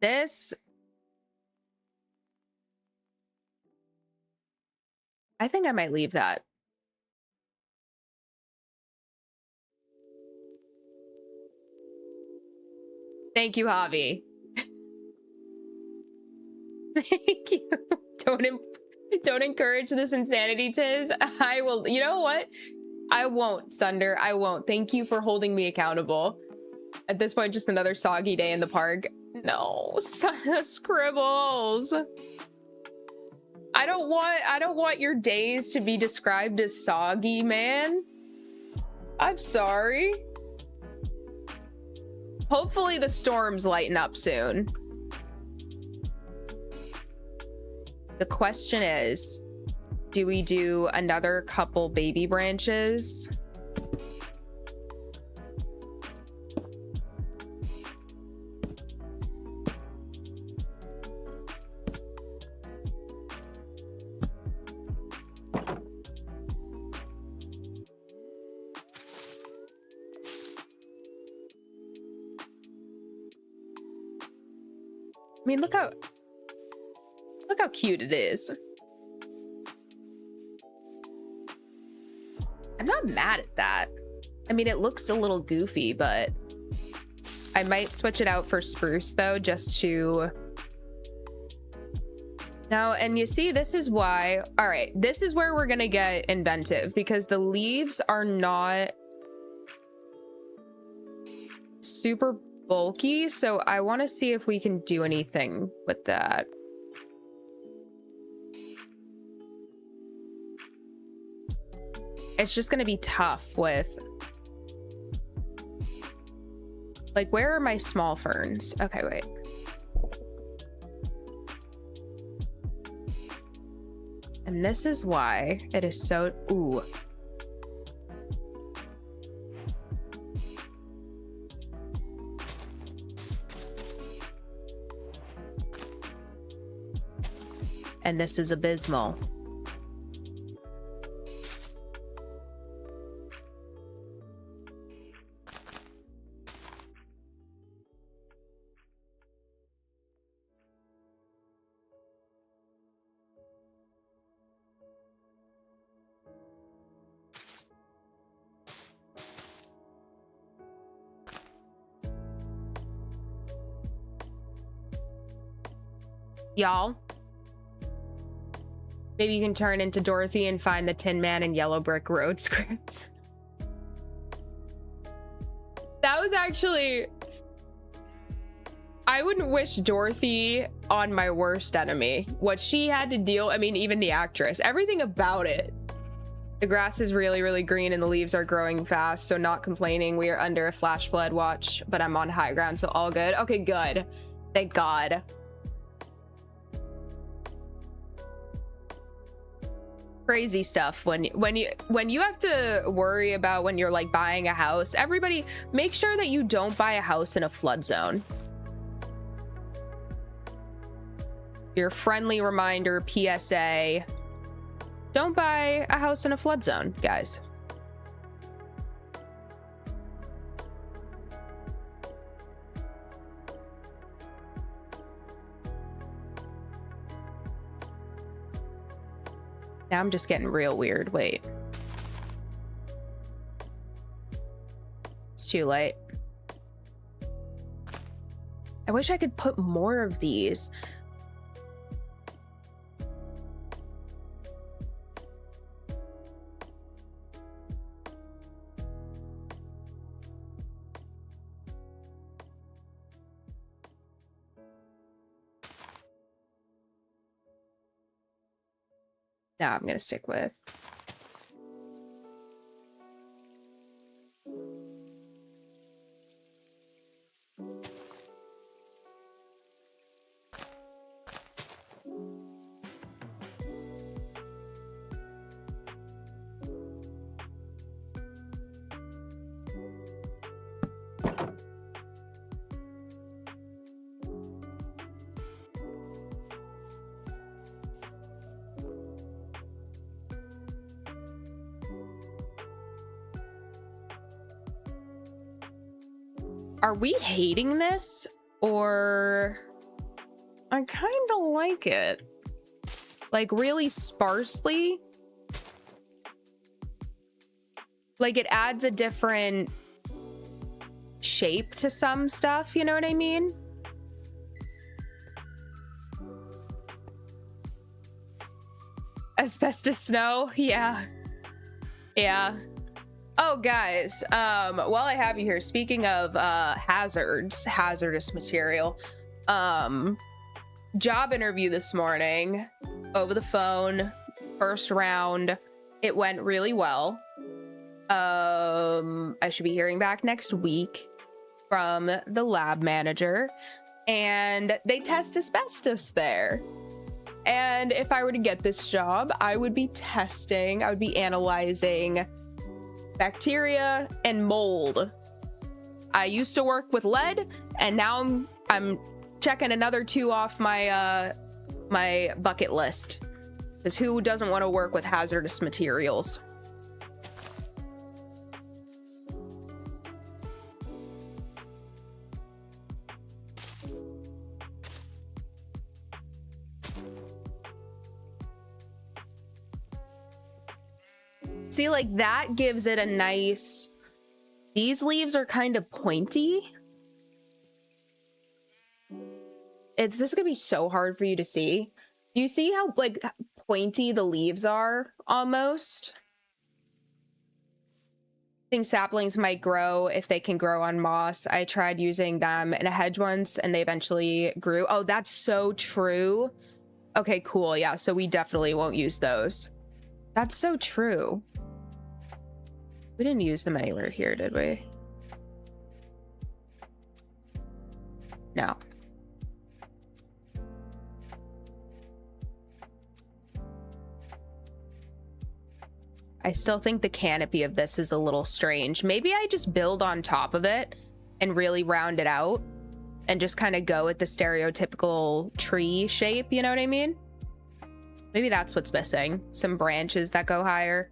This, I think I might leave that. Thank you, Javi. Thank you. Don't encourage this insanity, Tiz. I will. You know what? I won't, Sunder. I won't. Thank you for holding me accountable. At this point, just another soggy day in the park. No, Scribbles. I don't want your days to be described as soggy, man. I'm sorry. Hopefully the storms lighten up soon. The question is, do we do another couple baby branches? I mean, look how cute it is. I'm not mad at that. I mean, it looks a little goofy, but I might switch it out for spruce though, just to... Now, and you see, this is why, all right, this is where we're gonna get inventive, because the leaves are not super bulky, so I want to see if we can do anything with that. It's just gonna be tough with, like, where are my small ferns? Okay, wait. And this is why it is so, ooh. And this is abysmal. Y'all, maybe you can turn into Dorothy and find the Tin Man and Yellow Brick Road scripts. That was actually... I wouldn't wish Dorothy on my worst enemy. What she had to deal... I mean, even the actress. Everything about it. The grass is really, really green and the leaves are growing fast, so not complaining. We are under a flash flood watch, but I'm on high ground, so all good. Okay, good. Thank God. Crazy stuff when you have to worry about when you're like buying a house. Everybody make sure that you don't buy a house in a flood zone. Your friendly reminder, PSA. Don't buy a house in a flood zone, guys. Now I'm just getting real weird. Wait. It's too late. I wish I could put more of these. No, I'm gonna stick with. Are we hating this, or I kind of like it? Like really sparsely? Like it adds a different shape to some stuff, you know what I mean? Asbestos snow, yeah. Yeah. Oh, guys, while I have you here, speaking of hazardous material, job interview this morning, over the phone, first round, it went really well. I should be hearing back next week from the lab manager, and they test asbestos there. And if I were to get this job, I would be analyzing bacteria and mold. I used to work with lead, and now I'm checking another 2 off my my bucket list, because who doesn't want to work with hazardous materials? See, like that gives it a nice, these leaves are kind of pointy. This is gonna be so hard for you to see. Do you see how like pointy the leaves are almost? I think saplings might grow if they can grow on moss. I tried using them in a hedge once and they eventually grew. Oh, that's so true. Okay, cool. Yeah, so we definitely won't use those. That's so true. We didn't use them anywhere here, did we? No. I still think the canopy of this is a little strange. Maybe I just build on top of it and really round it out and just kind of go with the stereotypical tree shape, you know what I mean? Maybe that's what's missing. Some branches that go higher.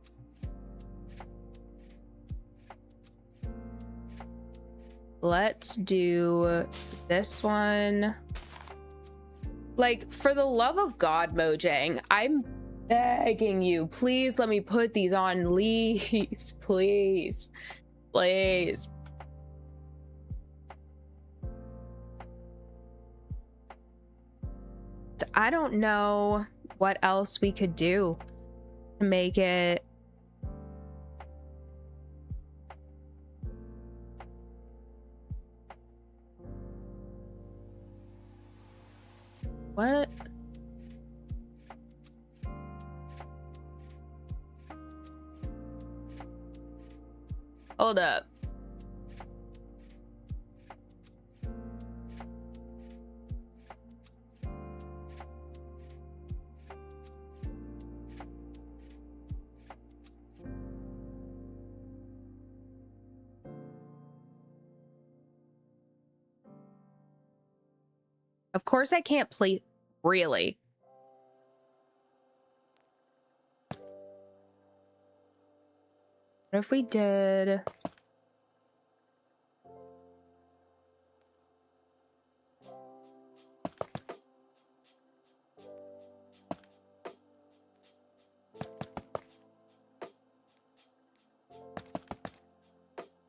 Let's do this one. Like, for the love of God, Mojang, I'm begging you, please let me put these on leaves. Please. Please. I don't know what else we could do to make it what? Hold up. Of course I can't play, really. What if we did...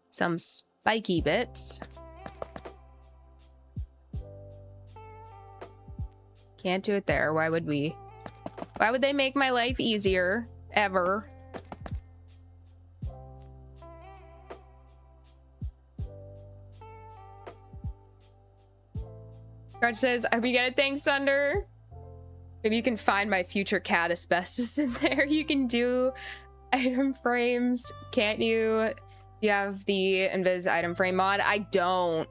some spiky bits. Can't do it there. Why would we? Why would they make my life easier? Ever. Grudge says, I hope you get it. Thanks, Thunder. Maybe you can find my future cat asbestos in there. You can do item frames, can't you? You have the Invis item frame mod. I don't.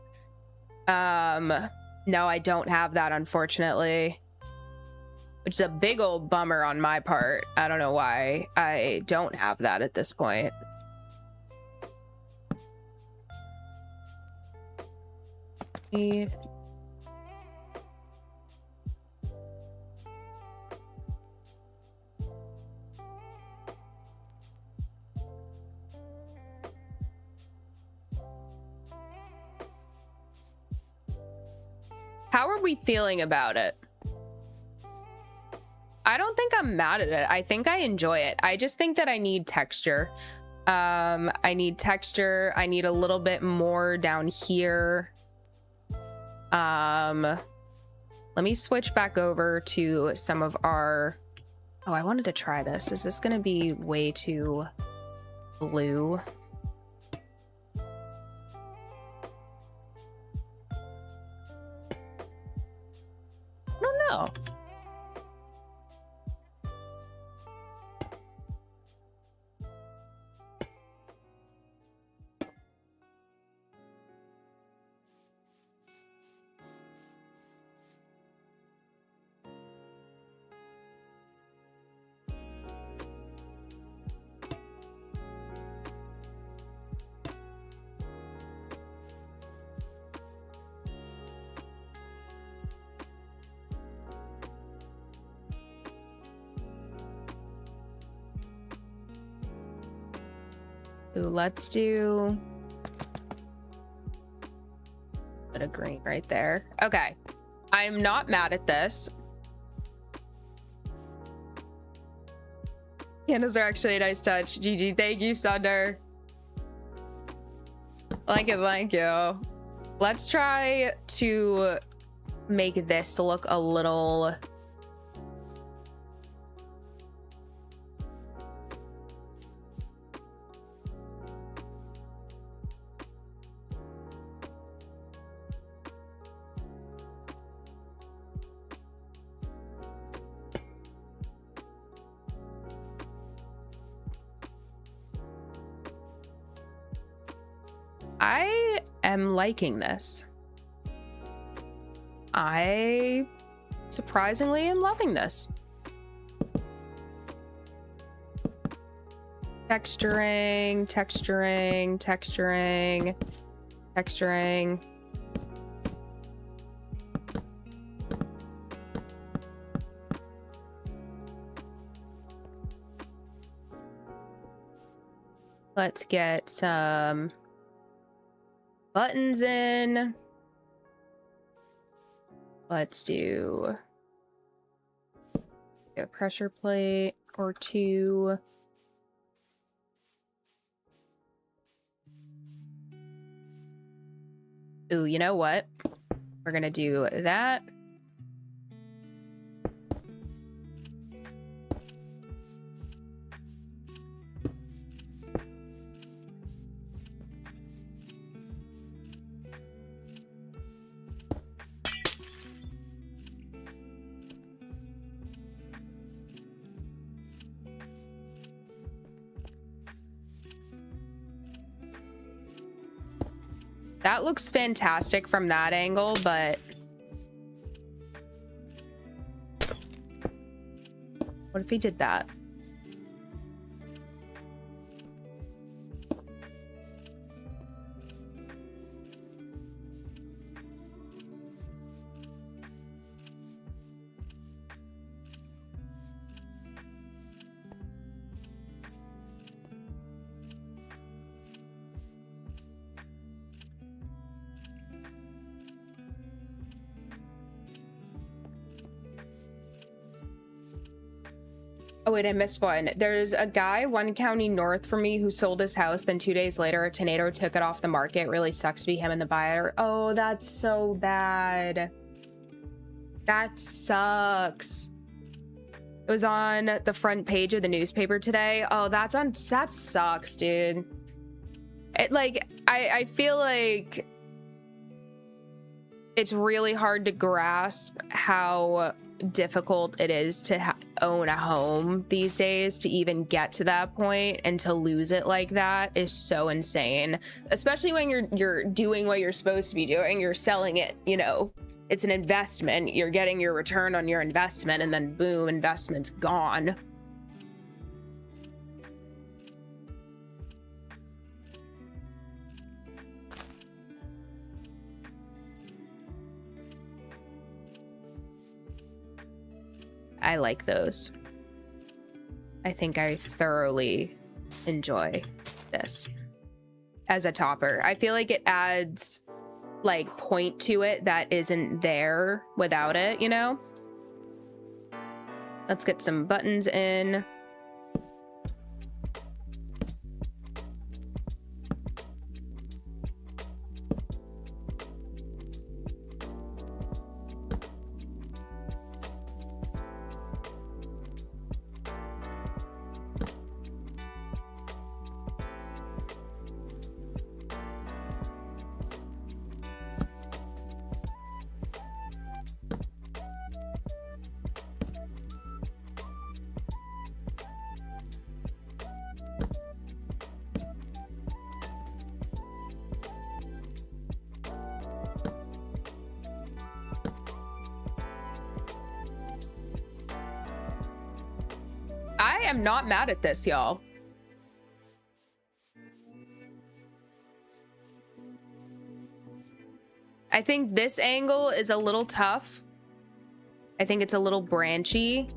No, I don't have that, unfortunately. Which is a big old bummer on my part. I don't know why I don't have that at this point. How are we feeling about it? I don't think I'm mad at it. I think I enjoy it. I just think that I need texture. I need texture. I need a little bit more down here. Let me switch back over to some of our... Oh, I wanted to try this. Is this gonna be way too blue? I don't know. Ooh, let's do a bit of green right there. Okay, I'm not mad at this. Candles are actually a nice touch. GG, thank you, Sunder. Thank you. Let's try to make this look a little... I am liking this. I surprisingly am loving this. Texturing, texturing, texturing, texturing. Let's get some buttons in. Let's do a pressure plate or two. Ooh, you know what? We're gonna do that. That looks fantastic from that angle, but what if he did that? Oh wait, I missed one. There's a guy 1 county north from me who sold his house, then 2 days later a tornado took it off the market. It really sucks to be him and the buyer. Oh, that's so bad. That sucks. It was on the front page of the newspaper today. Oh, that sucks, dude. It, like, I feel like it's really hard to grasp how difficult it is to own a home these days. To even get to that point and to lose it like that is so insane, especially when you're doing what you're supposed to be doing. You're selling it, you know, it's an investment, you're getting your return on your investment, and then boom, investment's gone. I like those. I think I thoroughly enjoy this as a topper. I feel like it adds like point to it that isn't there without it, you know? Let's get some buttons in. I am not mad at this, y'all. I think this angle is a little tough. I think it's a little branchy.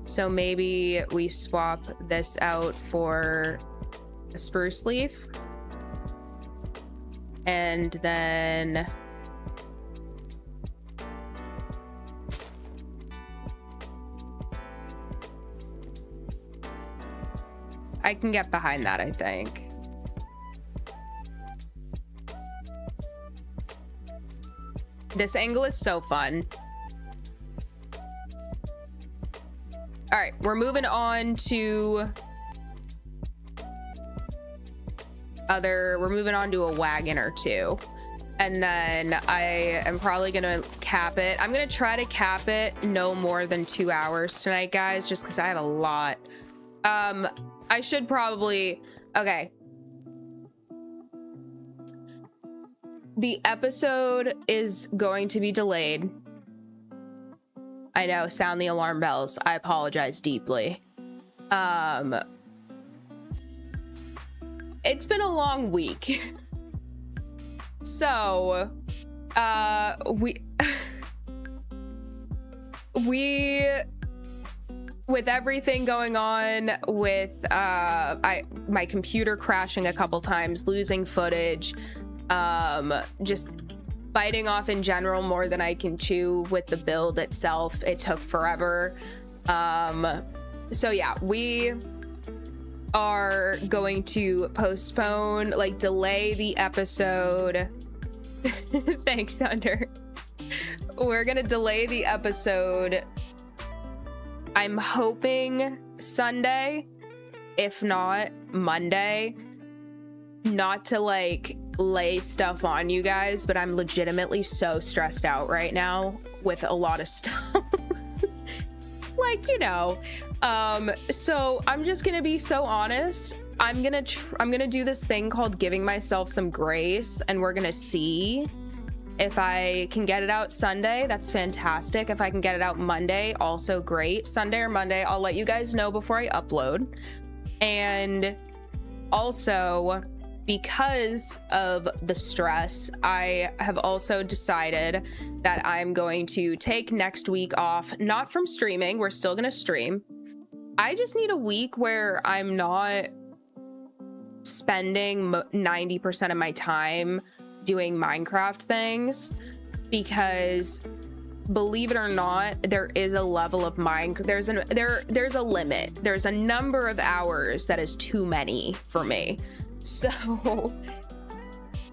So maybe we swap this out for a spruce leaf. And then I can get behind that, I think. This angle is so fun. All right, we're moving on to a wagon or two. And then I am probably gonna cap it. I'm gonna try to cap it no more than 2 hours tonight, guys, just because I have a lot. I should probably, okay. The episode is going to be delayed. I know, sound the alarm bells. I apologize deeply. It's been a long week. So, we with everything going on with my computer crashing a couple times, losing footage, just biting off in general more than I can chew with the build itself. It took forever. So yeah, we are going to postpone, like delay the episode. Thanks, Thunder. We're gonna delay the episode. I'm hoping Sunday, if not Monday. Not to like lay stuff on you guys, but I'm legitimately so stressed out right now with a lot of stuff. Like, you know, so I'm just gonna be so honest. I'm gonna do this thing called giving myself some grace, and we're gonna see if I can get it out Sunday. That's fantastic. If I can get it out Monday, also great. Sunday or Monday, I'll let you guys know before I upload. And also, because of the stress, I have also decided that I'm going to take next week off, not from streaming. We're still gonna stream. I just need a week where I'm not spending 90% of my time doing Minecraft things, because believe it or not, there is a level of mine. There's a limit. There's a number of hours that is too many for me. So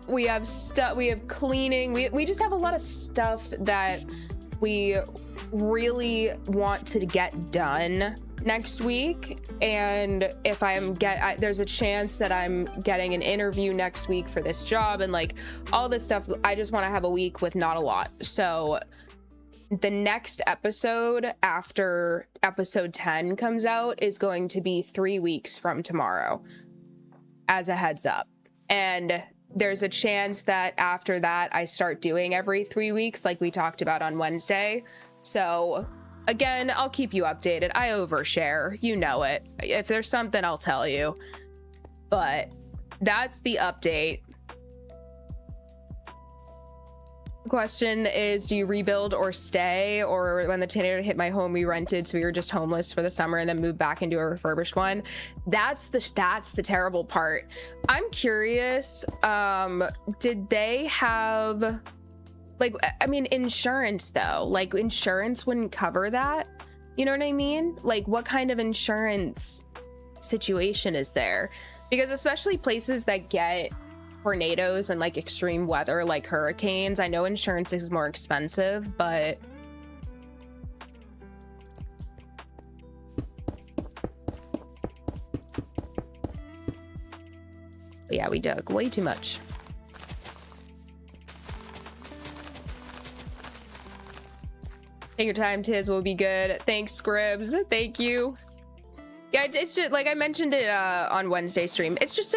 we have stuff, we have cleaning, we just have a lot of stuff that we really want to get done next week. And if there's a chance that I'm getting an interview next week for this job and like all this stuff, I just want to have a week with not a lot. So the next episode after episode 10 comes out is going to be 3 weeks from tomorrow, as a heads up. And there's a chance that after that I start doing every 3 weeks like we talked about on Wednesday. So again, I'll keep you updated. I overshare, you know it. If there's something, I'll tell you. But that's the update. The question is, do you rebuild or stay? Or when the tornado hit my home, we rented, so we were just homeless for the summer and then moved back into a refurbished one. That's the terrible part. I'm curious, did they have, like, I mean, insurance though? Like, insurance wouldn't cover that. You know what I mean? Like, what kind of insurance situation is there? Because especially places that get tornadoes and like extreme weather like hurricanes, I know insurance is more expensive, but yeah, we dug way too much. Take your time, Tiz, will be good. Thanks, Scribs. Thank you. Yeah, it's just like I mentioned it on Wednesday stream. It's just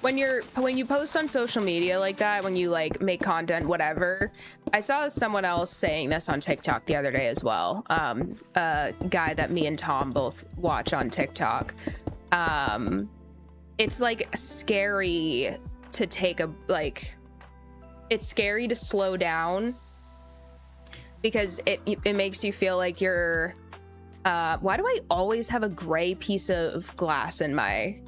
when you post on social media like that, when you like make content, whatever. I saw someone else saying this on TikTok the other day as well. A guy that me and Tom both watch on TikTok. It's like scary to it's scary to slow down because it makes you feel like you're. Why do I always have a gray piece of glass on my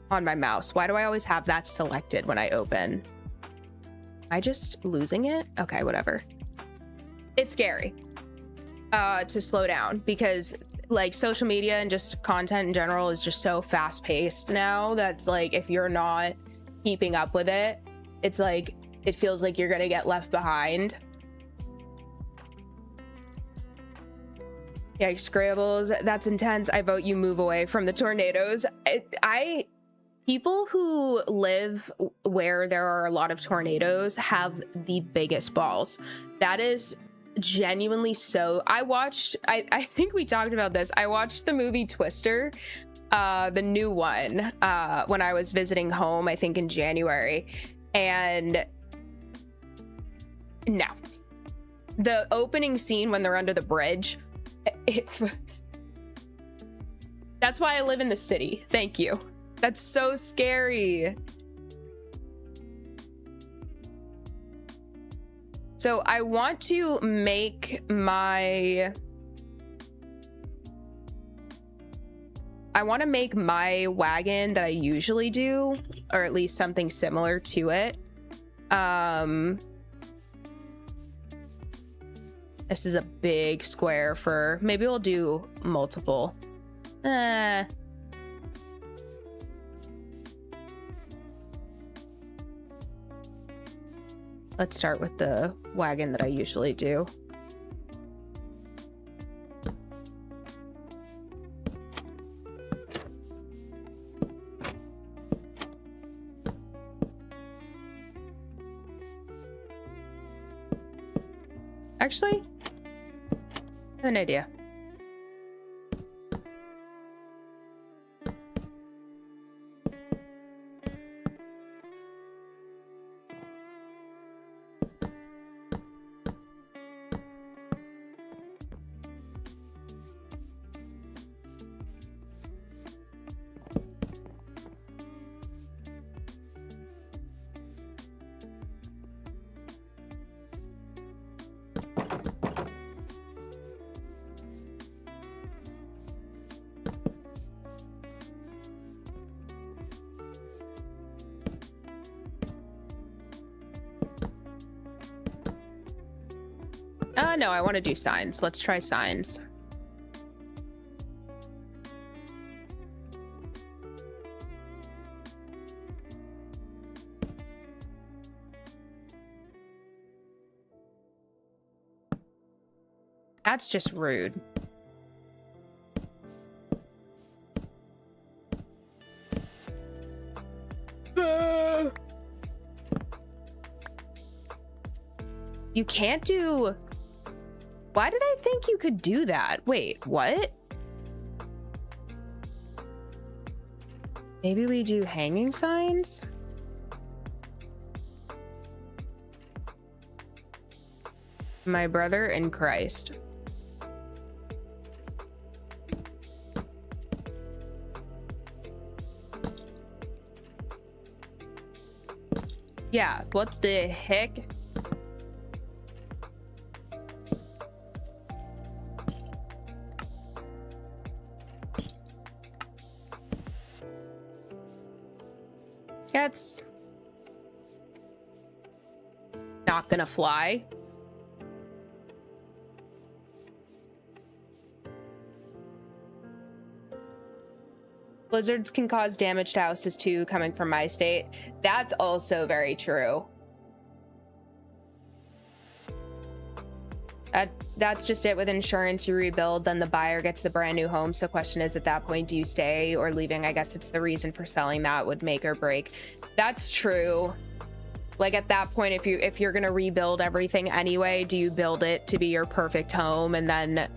mouse? Why do I always have that selected when I open? Am I just losing it? Okay, whatever. It's scary to slow down because like social media and just content in general is just so fast paced now that's like if you're not keeping up with it, it's like it feels like you're gonna get left behind. Yeah, Scrabbles, that's intense. I vote you move away from the tornadoes. People who live where there are a lot of tornadoes have the biggest balls. That is genuinely so. I think we talked about this. I watched the movie Twister, the new one, when I was visiting home, I think in January. And no. The opening scene when they're under the bridge, that's why I live in the city. Thank you. That's so scary. So I want to make my wagon that I usually do, or at least something similar to it. This is a big square for, maybe we'll do multiple. Let's start with the wagon that I usually do. Actually, I have an idea. No, I want to do signs. Let's try signs. That's just rude. You can't do... Why did I think you could do that? Wait, what? Maybe we do hanging signs? My brother in Christ. Yeah, what the heck? That's not gonna fly. Blizzards can cause damage to houses too, coming from my state. That's also very true. That's just it. With insurance, you rebuild, then the buyer gets the brand new home. So question is, at that point, do you stay or leaving? I guess it's the reason for selling that would make or break. That's true. Like at that point, if you're gonna rebuild everything anyway, do you build it to be your perfect home and then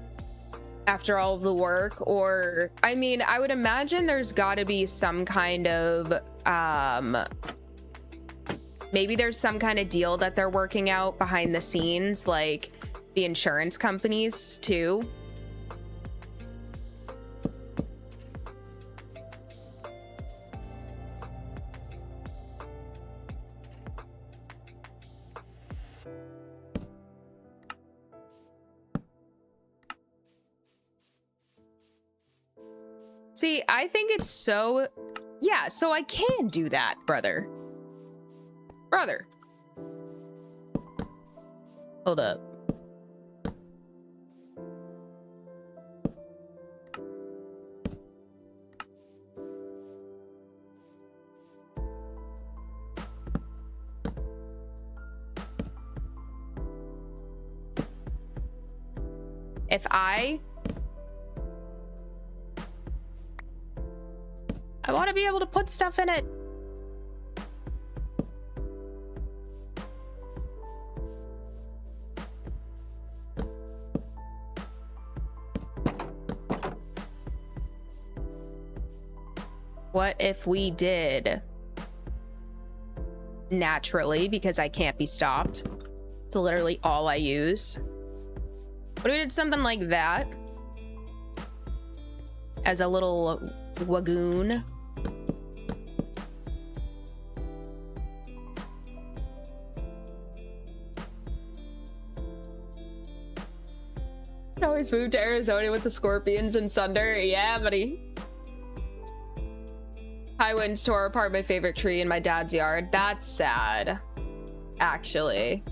after all of the work? Or I mean, I would imagine there's got to be some kind of maybe there's some kind of deal that they're working out behind the scenes, like the insurance companies too. See, I think it's so... Yeah, so I can do that, brother. Brother. Hold up. If I want to be able to put stuff in it. What if we did naturally, because I can't be stopped? It's literally all I use. What if we did something like that as a little wagoon? Always moved to Arizona with the scorpions and thunder. Yeah, buddy. High winds tore apart my favorite tree in my dad's yard. That's sad, actually.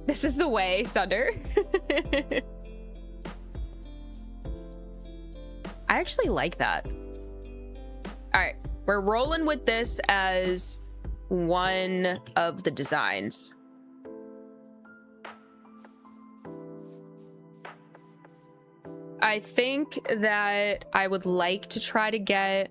This is the way, Sunder. I actually like that. All right, we're rolling with this as one of the designs. I think that I would like to try to get...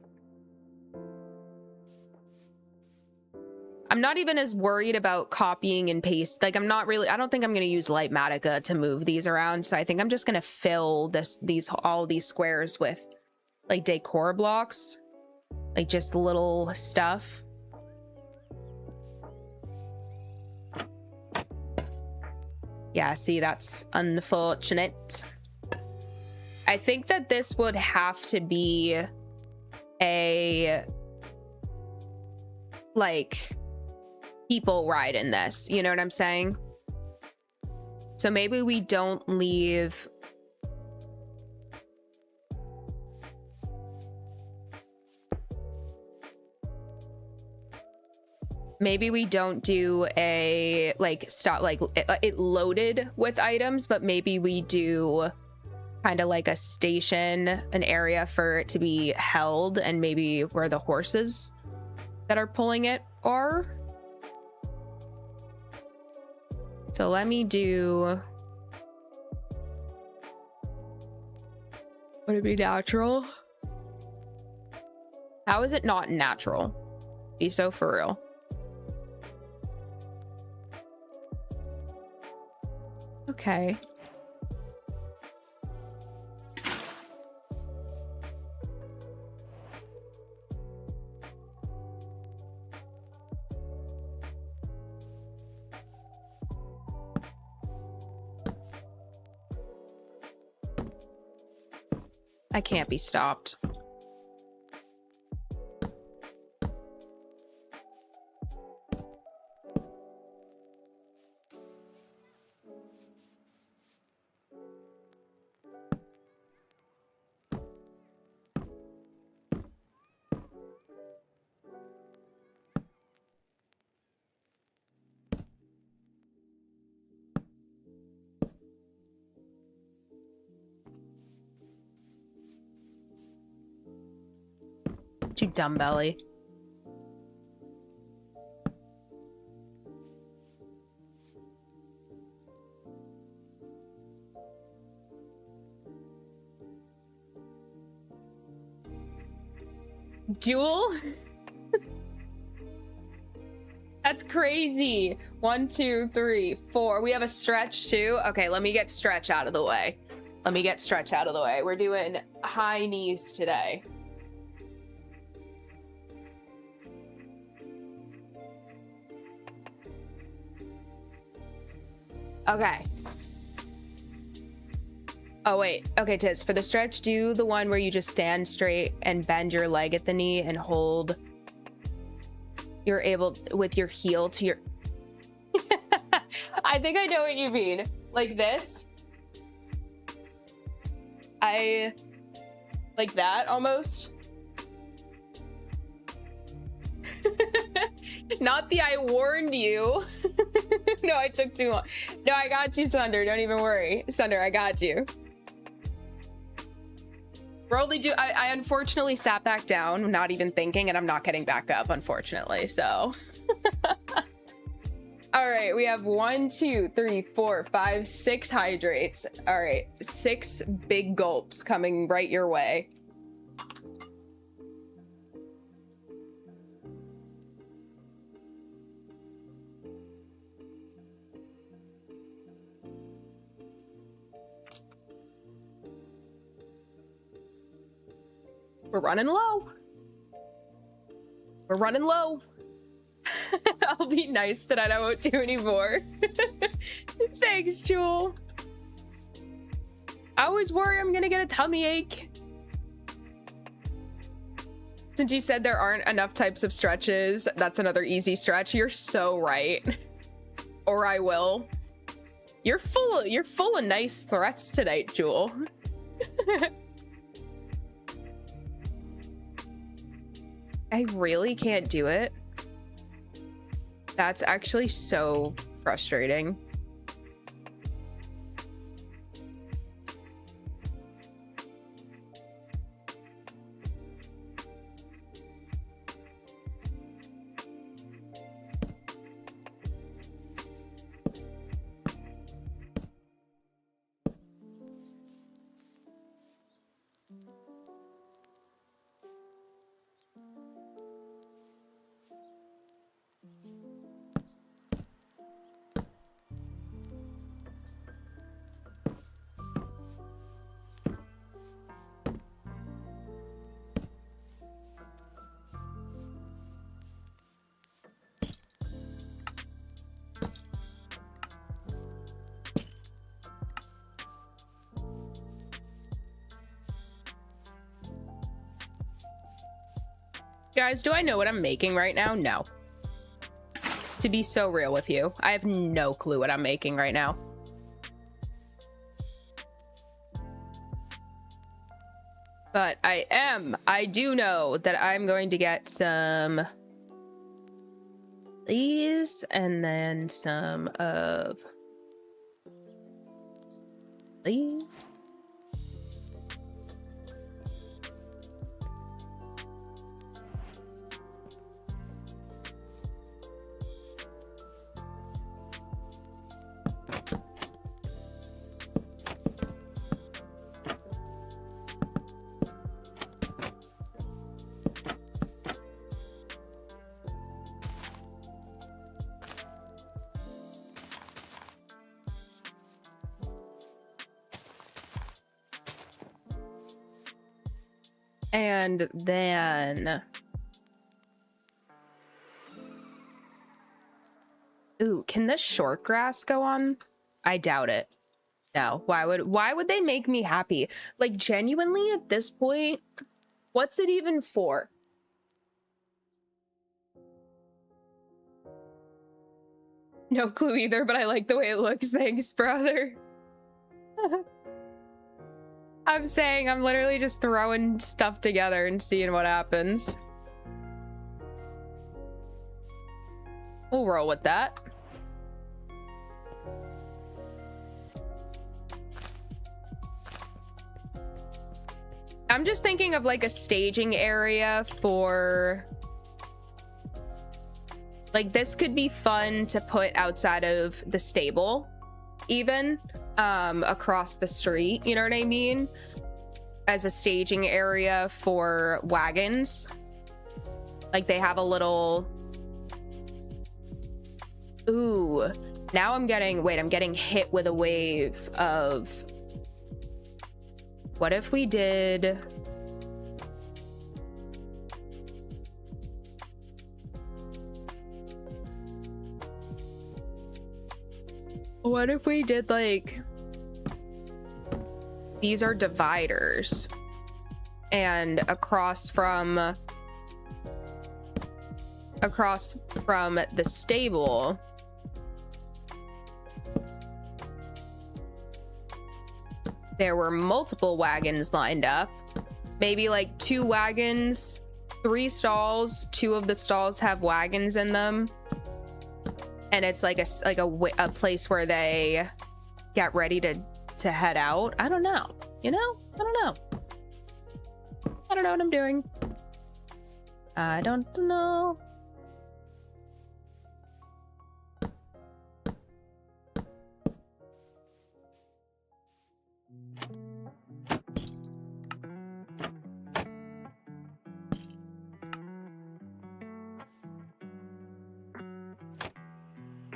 I'm not even as worried about copying and paste. Like, I don't think I'm going to use Lightmatica to move these around. So I think I'm just going to fill all these squares with like decor blocks, like just little stuff. Yeah, see, that's unfortunate. I think that this would have to be a, like, people ride in this, you know what I'm saying? So maybe we don't leave... maybe we don't do a like stop like it loaded with items, but maybe we do kind of like a station, an area for it to be held, and maybe where the horses that are pulling it are. So let me do, would it be natural? How is it not natural? Be so for real. Okay. I can't be stopped. You dumb belly. Jewel? That's crazy. 1, 2, 3, 4. We have a stretch too. Okay, let me get stretch out of the way. We're doing high knees today. Okay. Oh, wait. Okay, Tiz, for the stretch, do the one where you just stand straight and bend your leg at the knee and hold. You're able with your heel to your... I think I know what you mean. Like this. Like that, almost. Not the I warned you. No, I took too long. No, I got you, Sunder. Don't even worry. Sunder, I got you. We're only I unfortunately sat back down, not even thinking, and I'm not getting back up, unfortunately, so. All right, we have 1, 2, 3, 4, 5, 6 hydrates. All right, 6 big gulps coming right your way. We're running low. We're running low. I'll be nice tonight. I won't do any more. Thanks, Jewel. I always worry I'm gonna get a tummy ache. Since you said there aren't enough types of stretches, that's another easy stretch. You're so right. Or I will. You're full of nice threats tonight, Jewel. I really can't do it. That's actually so frustrating. Guys, do I know what I'm making right now? No. To be so real with you, I have no clue what I'm making right now. But I do know that I'm going to get some these, and then some of these. And then, ooh, can this short grass go on? I doubt it. No, why would they make me happy? Like, genuinely at this point, what's it even for? No clue either, but I like the way it looks. Thanks, brother. I'm saying I'm literally just throwing stuff together and seeing what happens. We'll roll with that. I'm just thinking of like a staging area for, like, this could be fun to put outside of the stable, even across the street, you know what I mean, as a staging area for wagons. Like, they have a little, ooh, now I'm getting hit with a wave of, what if we did, like, these are dividers, and across from the stable there were multiple wagons lined up, maybe like 2 wagons, 3 stalls, 2 of the stalls have wagons in them, and it's like a place where they get ready to head out. I don't know, you know, I don't know what I'm doing. I don't know.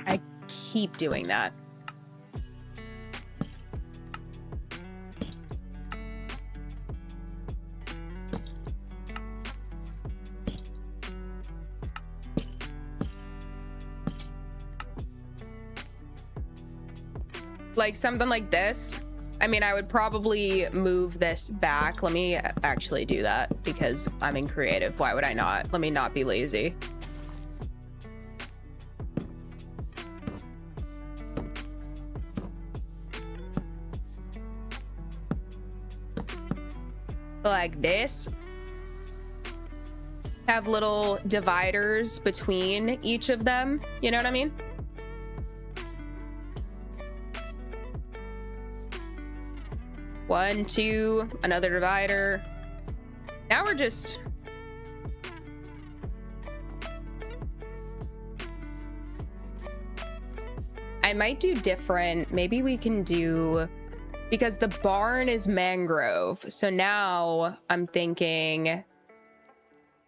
I keep doing that. Like something like this. I mean, I would probably move this back. Let me actually do that because I'm in creative. Why would I not? Let me not be lazy. Like this. Have little dividers between each of them. You know what I mean? One, 2, another divider. Now we're just... I might do different. Maybe we can do... Because the barn is mangrove. So now I'm thinking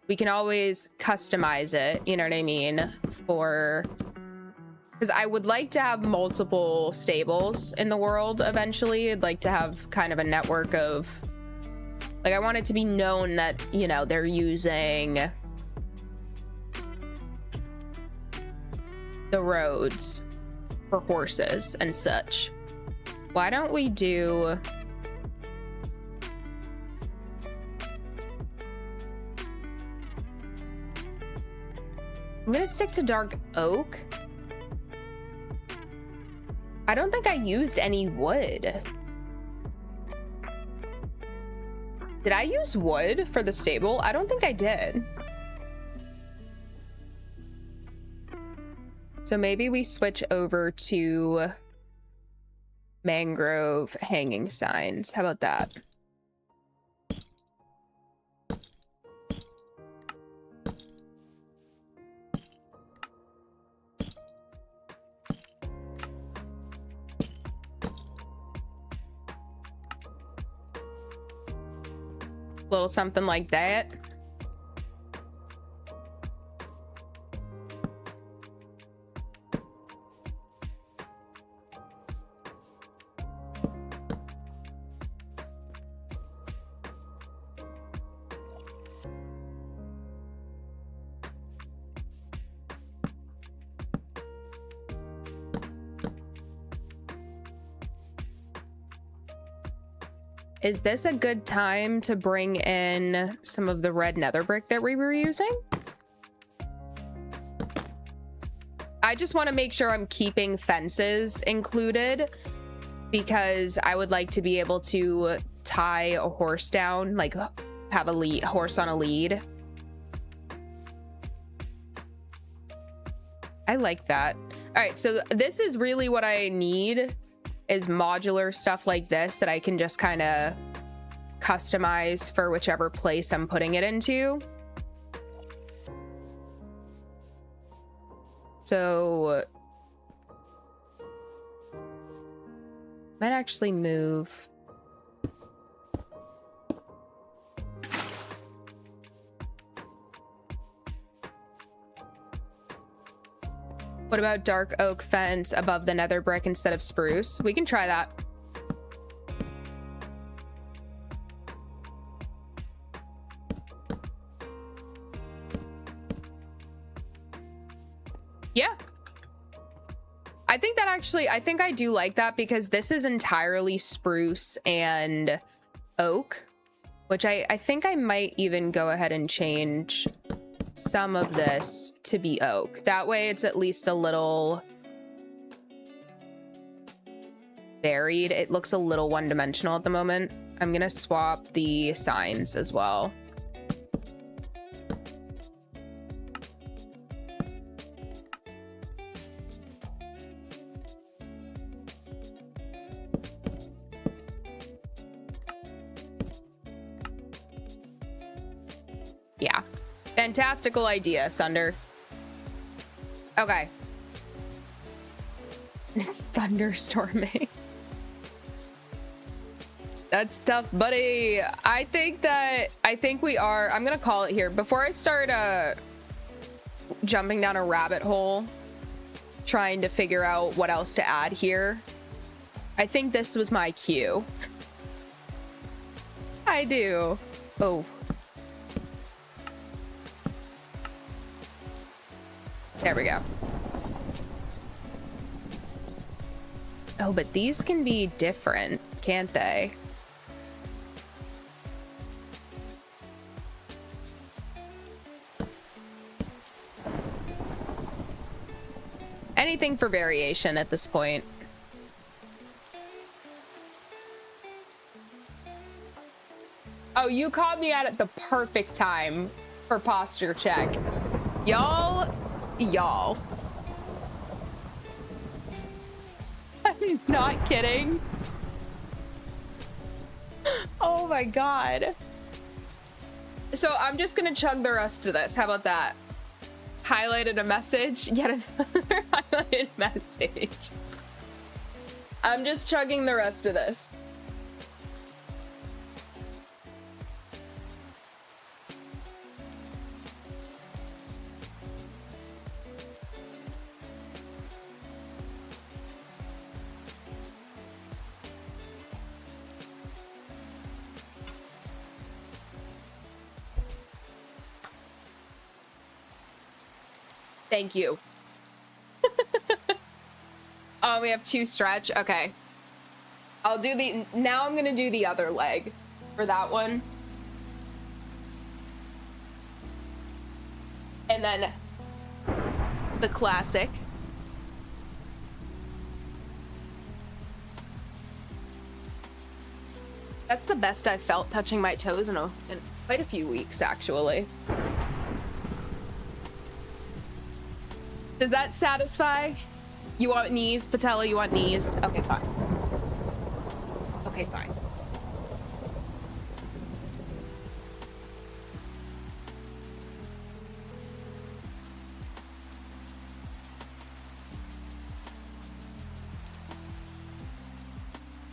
we can always customize it. You know what I mean? For... Because I would like to have multiple stables in the world eventually. I'd like to have kind of a network of... Like, I want it to be known that, you know, they're using the roads for horses and such. Why don't we do... I'm gonna stick to dark oak. I don't think I used any wood. Did I use wood for the stable? I don't think I did. So maybe we switch over to mangrove hanging signs. How about that? Little something like that. Is this a good time to bring in some of the red nether brick that we were using? I just want to make sure I'm keeping fences included because I would like to be able to tie a horse down, like have a horse on a lead. I like that. All right, so this is really what I need, is modular stuff like this that I can just kind of customize for whichever place I'm putting it into. So might actually move. What about dark oak fence above the nether brick instead of spruce? We can try that. Yeah. I think that actually, I think I do like that because this is entirely spruce and oak, which I think I might even go ahead and change some of this to be oak. That way it's at least a little varied. It looks a little one-dimensional at the moment. I'm gonna swap the signs as well. Yeah. Fantastical idea, Sunder. Okay. It's thunderstorming. That's tough, buddy. I think we are, I'm gonna call it here. Before I start jumping down a rabbit hole, trying to figure out what else to add here, I think this was my cue. I do. Oh. There we go. Oh, but these can be different, can't they? Anything for variation at this point. Oh, you caught me at the perfect time for posture check. Y'all. I'm not kidding. Oh my god. So I'm just gonna chug the rest of this. How about that? Highlighted a message. Yet another highlighted message. I'm just chugging the rest of this. Thank you. Oh, we have 2 stretch. Okay. I'll do now I'm gonna do the other leg for that one. And then the classic. That's the best I've felt touching my toes in quite a few weeks, actually. Does that satisfy? You want knees, Patella? You want knees? Okay, fine. Okay, fine.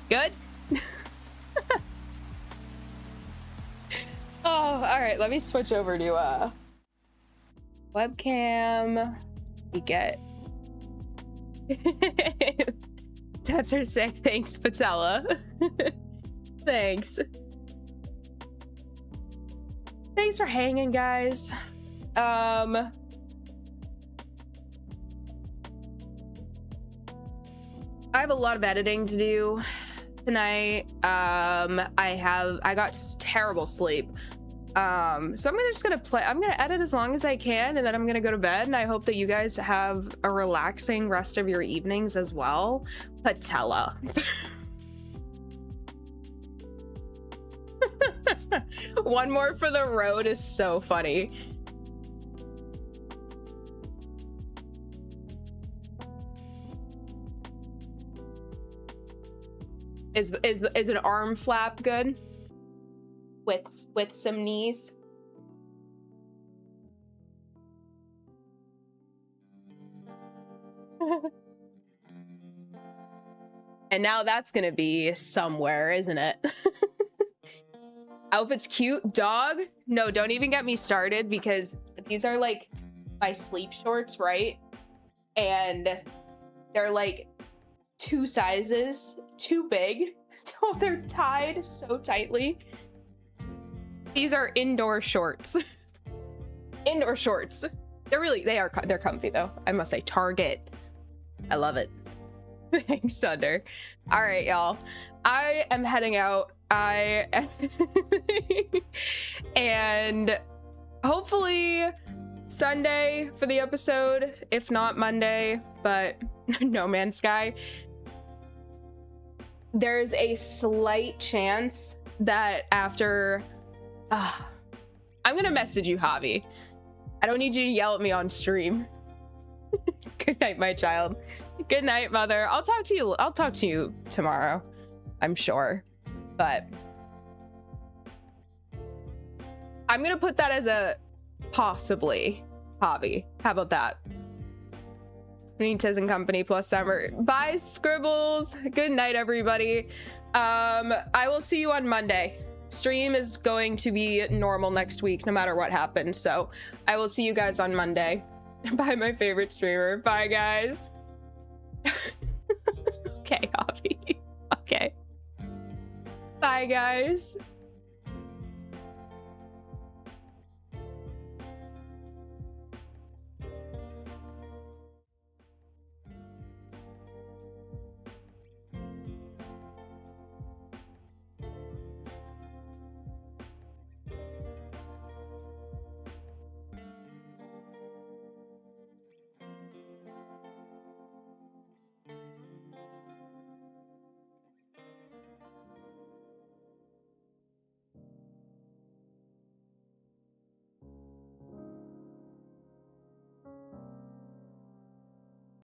Good? Oh, all right. Let me switch over to webcam. We get Tats are sick. Thanks, Patella. Thanks. Thanks for hanging, guys. I have a lot of editing to do tonight. I got terrible sleep. So I'm gonna edit as long as I can, and then I'm gonna go to bed, and I hope that you guys have a relaxing rest of your evenings as well. Patella. One more for the road is so funny. Is an arm flap good? With some knees. And now that's gonna be somewhere, isn't it? Outfit's cute. Dog? No, don't even get me started, because these are like my sleep shorts, right? And they're like 2 sizes too big. So they're tied so tightly. These are indoor shorts. Indoor shorts. They're comfy though. I must say, Target. I love it. Thanks, Thunder. All right, y'all. I am heading out. And hopefully Sunday for the episode, if not Monday, but No Man's Sky. There's a slight chance that after I'm gonna message you, Javi. I don't need you to yell at me on stream. Good night, my child. Good night, mother. I'll talk to you tomorrow, I'm sure. But I'm gonna put that as a possibly hobby. How about that? Benitez and Company plus summer. Bye, Scribbles. Good night, everybody. I will see you on Monday. Stream is going to be normal next week, no matter what happens. So I will see you guys on Monday. Bye, my favorite streamer. Bye, guys. Okay, Javi. Okay. Bye, guys.